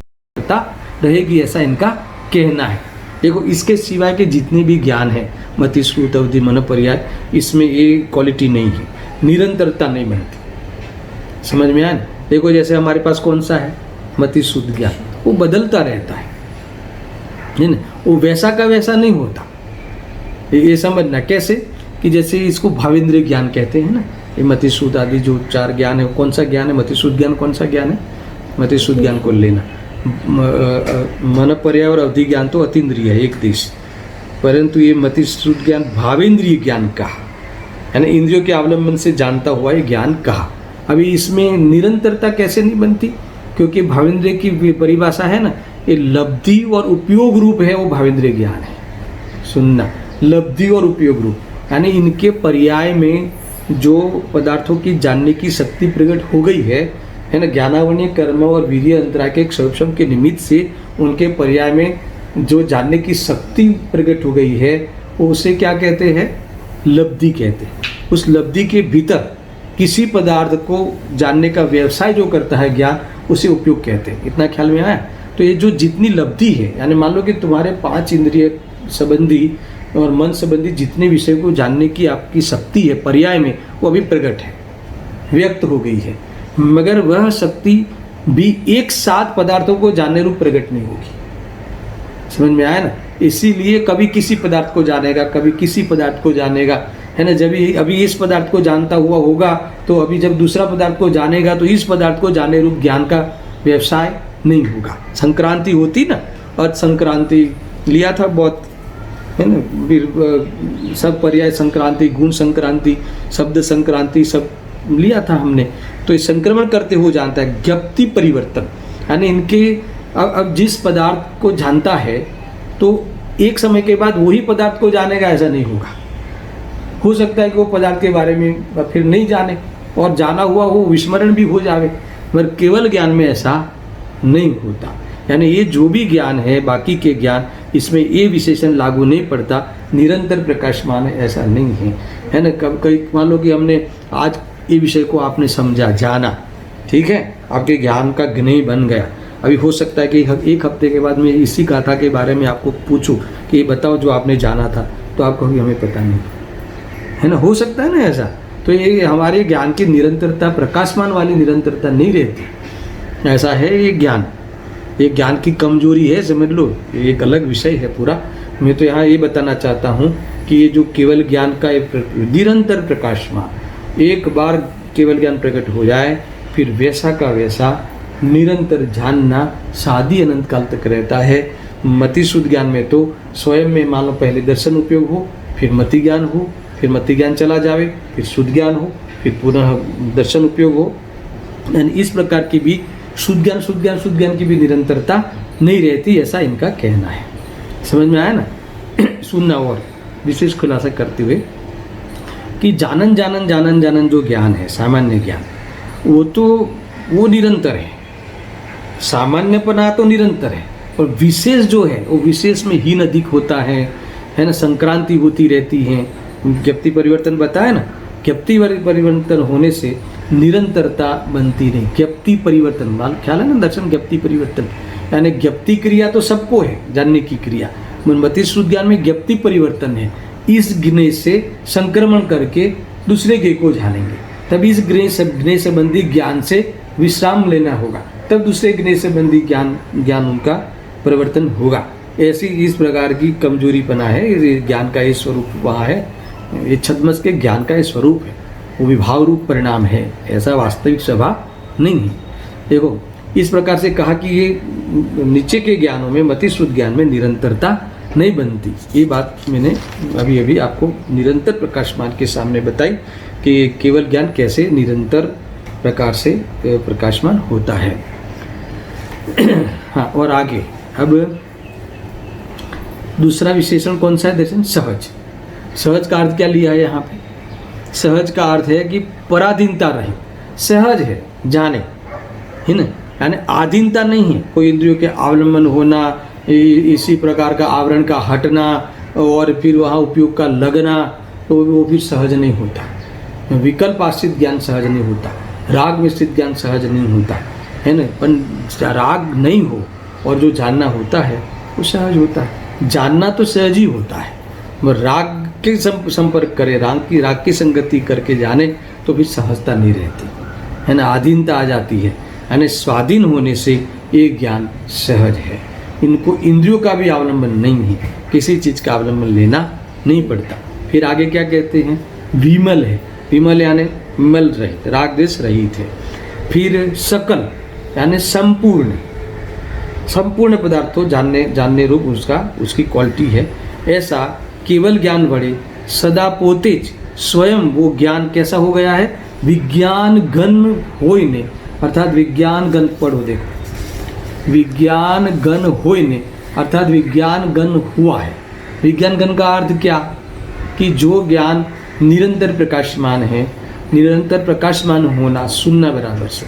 A: रहेगी, ऐसा इनका कहना है। देखो इसके सिवाय के जितने भी ज्ञान है, मति श्रुत अवधि मन पर्याय, इसमें ये क्वालिटी नहीं है, निरंतरता नहीं बनती। समझ में आया ना? देखो जैसे हमारे पास कौन सा है, मति शुद्ध ज्ञान, वो बदलता रहता है ना, वो वैसा का वैसा नहीं होता। ये समझना कैसे, कि जैसे इसको भावेंद्रिय ज्ञान कहते हैं ना, ये मति शुद्ध आदि जो 4 ज्ञान है, कौन सा ज्ञान है, मति शुद्ध ज्ञान कौन सा ज्ञान है, मति शुद्ध ज्ञान को लेना। मन पर्याय और अवधि ज्ञान तो अतीन्द्रिय है, एक देश, परंतु ये मति शुद्ध ज्ञान भावेंद्रिय ज्ञान कहा, यानी इंद्रियों के अवलंबन से जानता हुआ ये ज्ञान कहा। अभी इसमें निरंतरता कैसे नहीं बनती, क्योंकि भावेंद्रिय की परिभाषा है ना, ये लब्धि और उपयोग रूप है, वो भावेंद्रिय ज्ञान है। सुनना, लब्धि और उपयोग रूप, यानी इनके पर्याय में जो पदार्थों की जानने की शक्ति प्रकट हो गई है ना, ज्ञानावनीय कर्म और वीर्य अंतरा के क्षोभम के निमित्त से उनके पर्याय में जो जानने की शक्ति प्रकट हो गई है, वो उसे क्या कहते हैं, लब्धि कहते हैं। उस लब्धि के भीतर किसी पदार्थ को जानने का व्यवसाय जो करता है ज्ञान, उसे उपयोग कहते हैं। इतना ख्याल में आया? तो ये जो जितनी लब्धि है, यानी मान लो कि तुम्हारे 5 इंद्रिय संबंधी और मन संबंधी जितने विषय को जानने की आपकी शक्ति है पर्याय में, वो अभी प्रकट है, व्यक्त हो गई है, मगर वह शक्ति भी एक साथ पदार्थों को जानने रूप प्रकट नहीं होगी। समझ में आया ना? इसीलिए कभी किसी पदार्थ को जानेगा, कभी किसी पदार्थ को जानेगा, है ना। जब अभी इस पदार्थ को जानता हुआ होगा, तो अभी जब दूसरा पदार्थ को जानेगा, तो इस पदार्थ को जानने रूप ज्ञान का व्यवसाय नहीं होगा। संक्रांति होती ना, और संक्रांति लिया था बहुत, है ना, फिर सब पर्याय संक्रांति, गुण संक्रांति, शब्द संक्रांति सब लिया था हमने। तो ये संक्रमण करते हुए जानता है, ज्ञप्ति परिवर्तन, यानी इनके अब जिस पदार्थ को जानता है, तो एक समय के बाद वही पदार्थ को जानेगा, ऐसा नहीं होगा। हो सकता है कि वो पदार्थ के बारे में फिर नहीं जाने, और जाना हुआ वो विस्मरण भी हो जावे, मगर केवल ज्ञान में ऐसा नहीं होता। यानी ये जो भी ज्ञान है, बाकी के ज्ञान, इसमें ये विशेषण लागू नहीं पड़ता, निरंतर प्रकाशमान है, ऐसा नहीं है ना। कब कई मान लो कि हमने आज ये विषय को आपने समझा, जाना, ठीक है, आपके ज्ञान का ज्ञेय बन गया। अभी हो सकता है कि 1 हफ्ते के बाद मैं इसी गाथा के बारे में आपको पूछूं कि ये बताओ जो आपने जाना था, तो आप कहोगे हमें पता नहीं, है ना। हो सकता है ना ऐसा। तो ये हमारे ज्ञान की निरंतरता, प्रकाशमान वाली निरंतरता नहीं रहती, ऐसा है ये ज्ञान। ये ज्ञान की कमजोरी है, समझ लो, ये एक अलग विषय है पूरा। मैं तो यहाँ ये बताना चाहता हूँ कि ये जो केवल ज्ञान का निरंतर प्रकाशमान, एक बार केवल ज्ञान प्रकट हो जाए, फिर वैसा का वैसा निरंतर जानना सादी अनंत काल तक रहता है। मति शुद्ध ज्ञान में तो स्वयं में मान लो पहले दर्शन उपयोग हो, फिर मति ज्ञान हो, फिर मति ज्ञान चला जावे, फिर शुद्ध ज्ञान हो, फिर पुनः दर्शन उपयोग हो। यानी इस प्रकार की भी शुद्ध ज्ञान की भी निरंतरता नहीं रहती, ऐसा इनका कहना है। समझ में आया ना? सुनना, और विशेष खुलासा करते हुए कि जानन जो ज्ञान है, सामान्य ज्ञान, वो निरंतर है। सामान्यपना तो निरंतर है, और विशेष जो है वो विशेष में हीन अधिक होता है ना। संक्रांति होती रहती है, ज्ञप्ति परिवर्तन बताया ना, ज्ञप्ति परिवर्तन होने से निरंतरता बनती नहीं। ज्ञप्ति परिवर्तन माल ख्याल है ना, दर्शन ज्ञप्ति परिवर्तन, यानी ज्ञप्ति क्रिया तो सबको है, जानने की क्रिया। मति शुद्ध ज्ञान में ज्ञप्ति परिवर्तन है, इस ज्ञेय से संक्रमण करके दूसरे ज्ञेय को जानेंगे, तब इस ज्ञेय संबंधी ज्ञान से विश्राम लेना होगा, तब दूसरे ज्ञेय संबंधी ज्ञान उनका परिवर्तन होगा। ऐसी इस प्रकार की कमजोरीपना है, ये ज्ञान का ये स्वरूप वहाँ है, ये छद्मस के ज्ञान का ये स्वरूप है, वो विभाव रूप परिणाम है, ऐसा वास्तविक स्वभाव नहीं है। देखो इस प्रकार से कहा कि ये नीचे के ज्ञानों में, मति शुद्ध ज्ञान में निरंतरता नहीं बनती। ये बात मैंने अभी आपको निरंतर प्रकाशमान के सामने बताई कि केवल ज्ञान कैसे निरंतर प्रकार से प्रकाशमान होता है। हाँ, और आगे अब दूसरा विशेषण कौन सा है? दर्शन सहज। सहज का अर्थ क्या लिया है यहाँ पे? सहज का अर्थ है कि पराधीनता रहे, सहज है, जाने, है ना, यानी आधीनता नहीं है, कोई इंद्रियों के अवलंबन होना, इसी प्रकार का आवरण का हटना और फिर वहाँ उपयोग का लगना, तो वो फिर सहज नहीं होता। विकल्प आश्रित ज्ञान सहज नहीं होता, राग मिश्रित ज्ञान सहज नहीं होता, है ना। पर राग नहीं हो और जो जानना होता है वो सहज होता है। जानना तो सहज ही होता है, मगर राग के संपर्क करे, राग की संगति करके जाने तो फिर सहजता नहीं रहती, है ना, अधीनता आ जाती है, यानी स्वाधीन होने से ये ज्ञान सहज है। इनको इंद्रियों का भी अवलंबन नहीं है, किसी चीज़ का अवलंबन लेना नहीं पड़ता। फिर आगे क्या कहते हैं, विमल है, विमल यानी मल रहित, राग द्वेष रहित है। फिर सकल यानी संपूर्ण, संपूर्ण पदार्थों जानने रूप उसकी क्वालिटी है। ऐसा केवल ज्ञान बढ़े सदा पोतेज, स्वयं वो ज्ञान कैसा हो गया है, विज्ञान गण होइने, अर्थात विज्ञान गण पढ़ो, देखो विज्ञान गण होइने अर्थात विज्ञान गण हुआ है। विज्ञान गण का अर्थ क्या, कि जो ज्ञान निरंतर प्रकाशमान है, निरंतर प्रकाशमान होना, सुनना बराबर से,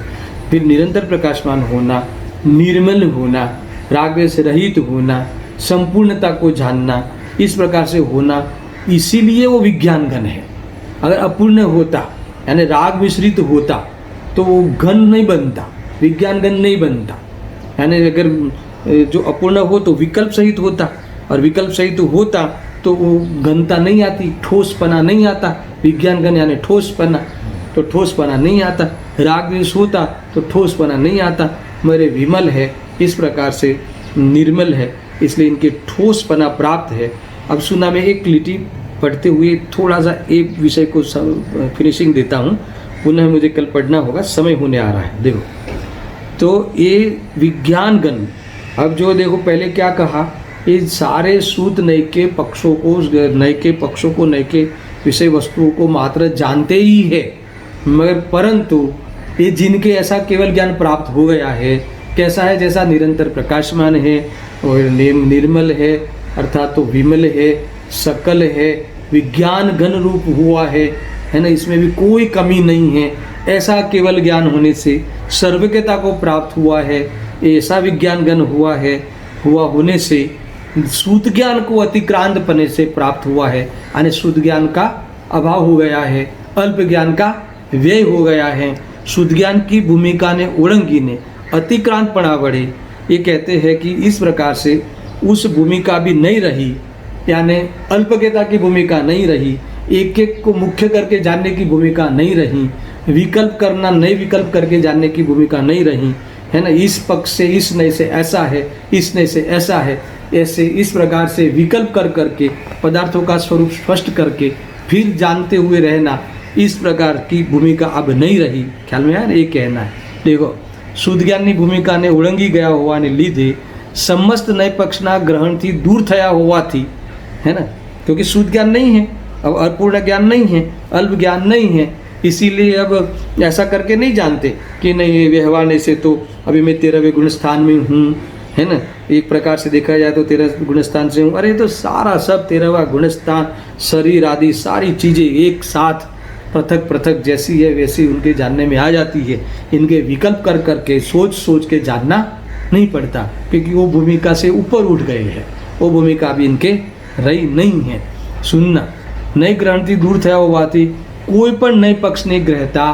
A: फिर निरंतर प्रकाशमान होना, निर्मल होना, राग द्वेष रहित होना, संपूर्णता को जानना, इस प्रकार से होना, इसीलिए वो विज्ञान गण है। अगर अपूर्ण होता यानी राग मिश्रित होता तो वो घन नहीं बनता, विज्ञान गण नहीं बनता। यानी अगर जो अपूर्ण हो तो विकल्प सहित होता, और विकल्प सहित होता तो वो घनता नहीं आती, ठोसपना नहीं आता। विज्ञान गण यानी ठोसपना, तो ठोसपना नहीं आता। राग द्वेष होता तो ठोसपना नहीं आता। मेरे विमल है, इस प्रकार से निर्मल है, इसलिए इनके ठोसपना प्राप्त है। अब सुना मैं एक लिटी पढ़ते हुए थोड़ा सा एक विषय को फिनिशिंग देता हूँ, पुनः मुझे कल पढ़ना होगा, समय होने आ रहा है। देखो, तो ये विज्ञान गण, अब जो देखो पहले क्या कहा, ये सारे सूत नए के पक्षों को, नए के विषय वस्तुओं को मात्र जानते ही है, मगर परंतु ये जिनके ऐसा केवल ज्ञान प्राप्त हो गया है, कैसा है, जैसा निरंतर प्रकाशमान है और निर्मल है, अर्थात तो विमल है, सकल है, विज्ञान गण रूप हुआ है ना, इसमें भी कोई कमी नहीं है। ऐसा केवल ज्ञान होने से सर्वज्ञता को प्राप्त हुआ है, ऐसा विज्ञान गण हुआ होने से शुद्ध ज्ञान को अतिक्रांत पने से प्राप्त हुआ है, यानी शुद्ध ज्ञान का अभाव हो गया है, अल्प ज्ञान का व्यय हो गया है। शुद्ध ज्ञान की भूमिका ने ओढ़ंगी ने अतिक्रांत पड़ा बढ़े, ये कहते हैं कि इस प्रकार से उस भूमिका भी नहीं रही, यानी अल्पज्ञता की भूमिका नहीं रही, एक एक को मुख्य करके जानने की भूमिका नहीं रही, विकल्प करना नए विकल्प करके जानने की भूमिका नहीं रही, है ना। इस पक्ष से इस नए से ऐसा है, इस नए से ऐसा है, ऐसे इस प्रकार से विकल्प कर करके पदार्थों का स्वरूप स्पष्ट करके फिर जानते हुए रहना, इस प्रकार की भूमिका अब नहीं रही। ख्याल में यार, ये कहना है। देखो, शुद्ध ज्ञाननी भूमिका ने उड़ंगी गया होवाने लीधे समस्त नए पक्षना ग्रहण थी दूर थया होवाथी, है ना, क्योंकि शुद्ध ज्ञान नहीं है, अब अपूर्ण ज्ञान नहीं है, अल्प ज्ञान नहीं है, इसीलिए अब ऐसा करके नहीं जानते कि नहीं व्यवहार नहीं से तो अभी मैं 13वें गुण स्थान में हूँ, है ना। एक प्रकार से देखा जाए तो 13 गुण स्थान से हूँ, अरे तो सारा सब 13वां गुण स्थान, शरीर आदि सारी चीज़ें एक साथ पृथक पृथक जैसी है वैसी उनके जानने में आ जाती है। इनके विकल्प कर करके सोच के जानना नहीं पड़ता, क्योंकि वो भूमिका से ऊपर उठ गए हैं, वो भूमिका भी इनके रही नहीं है। सुनना नई ग्रहणથી दूर થયા હોવાથી કોઈ પણ નઈ પક્ષને ગ્રહતા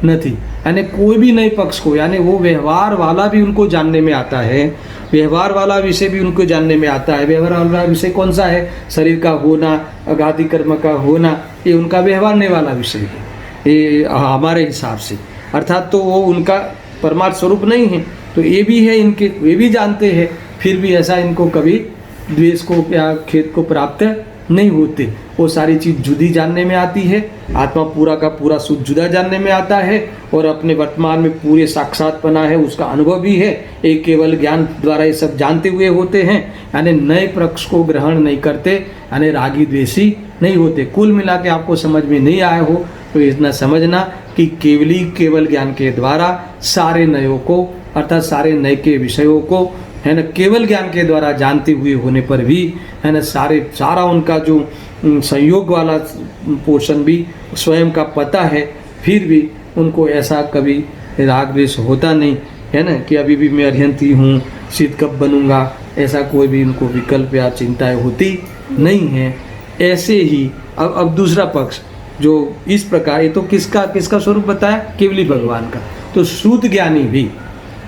A: નથી, यानी कोई भी नए पक्ष को, यानी वो व्यवहार वाला भी उनको जानने में आता है, व्यवहार वाला विषय भी उनको जानने में आता है। व्यवहार वाला विषय कौन सा है, शरीर का होना, अघाती कर्म का होना, ये उनका व्यवहारने वाला विषय है ये हमारे हिसाब से, अर्थात तो वो उनका परमार्थ स्वरूप नहीं है। तो ये भी है इनके, वे भी जानते हैं, फिर भी ऐसा इनको कभी द्वेष को या खेद को प्राप्त नहीं होते। वो सारी चीज़ जुदी जानने में आती है, आत्मा पूरा का पूरा शुद्ध जुदा जानने में आता है, और अपने वर्तमान में पूरे साक्षात्पना है, उसका अनुभव भी है। एक केवल ज्ञान द्वारा ये सब जानते हुए होते हैं, यानी नए पक्ष को ग्रहण नहीं करते, यानी रागी द्वेषी नहीं होते। कुल मिला के आपको समझ में नहीं आया हो तो इतना समझना कि केवल ज्ञान के द्वारा सारे नयों को, अर्थात सारे नए के विषयों को, है ना, केवल ज्ञान के द्वारा जानते हुए होने पर भी, है ना, सारा उनका जो संयोग वाला पोर्शन भी स्वयं का पता है, फिर भी उनको ऐसा कभी राग द्वेष होता नहीं, है ना, कि अभी भी मैं अरिहंती हूँ, सिद्ध कब बनूंगा, ऐसा कोई भी उनको विकल्प या चिंताएं होती नहीं है, ऐसे ही अब दूसरा पक्ष जो इस प्रकार, ये तो किसका स्वरूप बताया, केवली भगवान का। तो शुद्ध ज्ञानी भी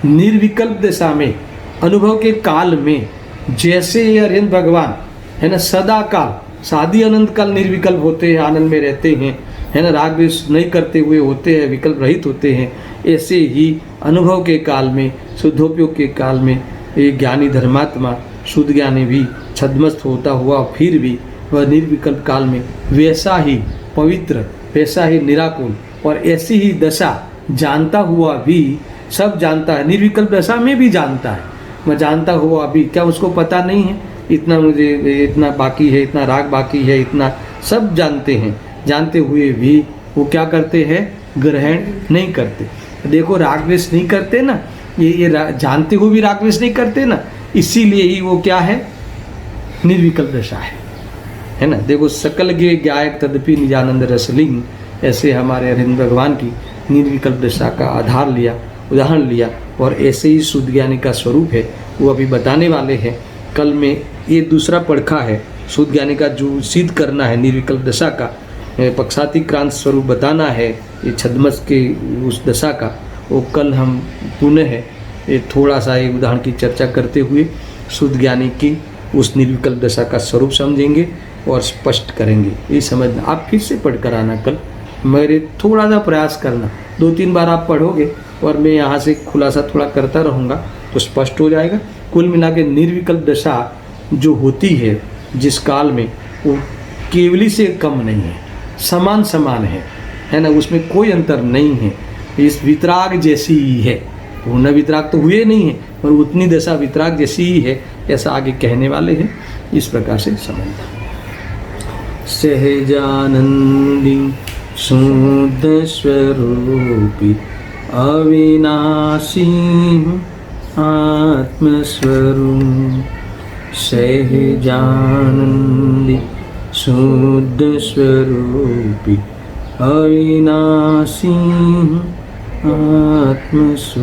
A: निर्विकल्प दशा में, अनुभव के काल में, जैसे ये अरहंत भगवान है ना, सदा काल, सादी अनंत काल निर्विकल्प होते हैं, आनंद में रहते हैं, है ना, राग द्वेष नहीं करते हुए होते हैं, विकल्प रहित होते हैं। ऐसे ही अनुभव के काल में, शुद्धोपयोग के काल में ये ज्ञानी धर्मात्मा शुद्ध ज्ञानी भी छद्मस्त होता हुआ फिर भी वह निर्विकल्प काल में वैसा ही पवित्र, वैसा ही निराकुल और ऐसी ही दशा जानता हुआ भी, सब जानता है, निर्विकल्प दशा में भी जानता है, मैं जानता हुआ भी, क्या उसको पता नहीं है इतना मुझे, इतना बाकी है, इतना राग बाकी है, इतना सब जानते हैं, जानते हुए भी वो क्या करते हैं, ग्रहण नहीं करते। देखो राग द्वेष नहीं करते ना, ये जानते हुए भी राग द्वेष नहीं करते ना, इसीलिए ही वो क्या है, निर्विकल्प दशा है ना। देखो सकल गे ज्ञायक तदपि निजानंद रसलिंग, ऐसे हमारे अरविंद भगवान की निर्विकल्प दशा का आधार लिया, उदाहरण लिया, और ऐसे ही शुद्ध ज्ञानी का स्वरूप है वो अभी बताने वाले हैं। कल में ये दूसरा पड़खा है शुद्ध ज्ञानी का, जो सिद्ध करना है निर्विकल्प दशा का, पक्षातिक्रांत स्वरूप बताना है ये छद्मस के उस दशा का, वो कल हम पुनः ये थोड़ा सा एक उदाहरण की चर्चा करते हुए शुद्ध ज्ञानी की उस निर्विकल्प दशा का स्वरूप समझेंगे और स्पष्ट करेंगे। ये समझना, आप फिर से पढ़ कर आना कल, मेरे थोड़ा सा प्रयास करना, 2-3 बार आप पढ़ोगे और मैं यहाँ से खुलासा थोड़ा करता रहूँगा तो स्पष्ट हो जाएगा। कुल मिला के निर्विकल्प दशा जो होती है जिस काल में, वो केवली से कम नहीं है, समान समान है ना, उसमें कोई अंतर नहीं है, इस वितराग जैसी ही है। पूर्ण वितराग तो हुए नहीं है, पर उतनी दशा वितराग जैसी ही है, ऐसा आगे कहने वाले हैं। इस प्रकार से समझना। सहजानंदी शुद्ध स्वरूपी अविनाशी आत्मस्वरूप, सहजानंदी शुद्ध स्वरूपी अविनाशी आत्मस्वरूप,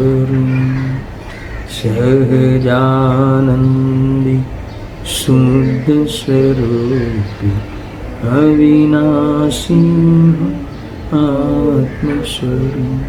A: सहजानंदी शुद्ध स्वरूपी अविनाशी आत्मस्वरूप।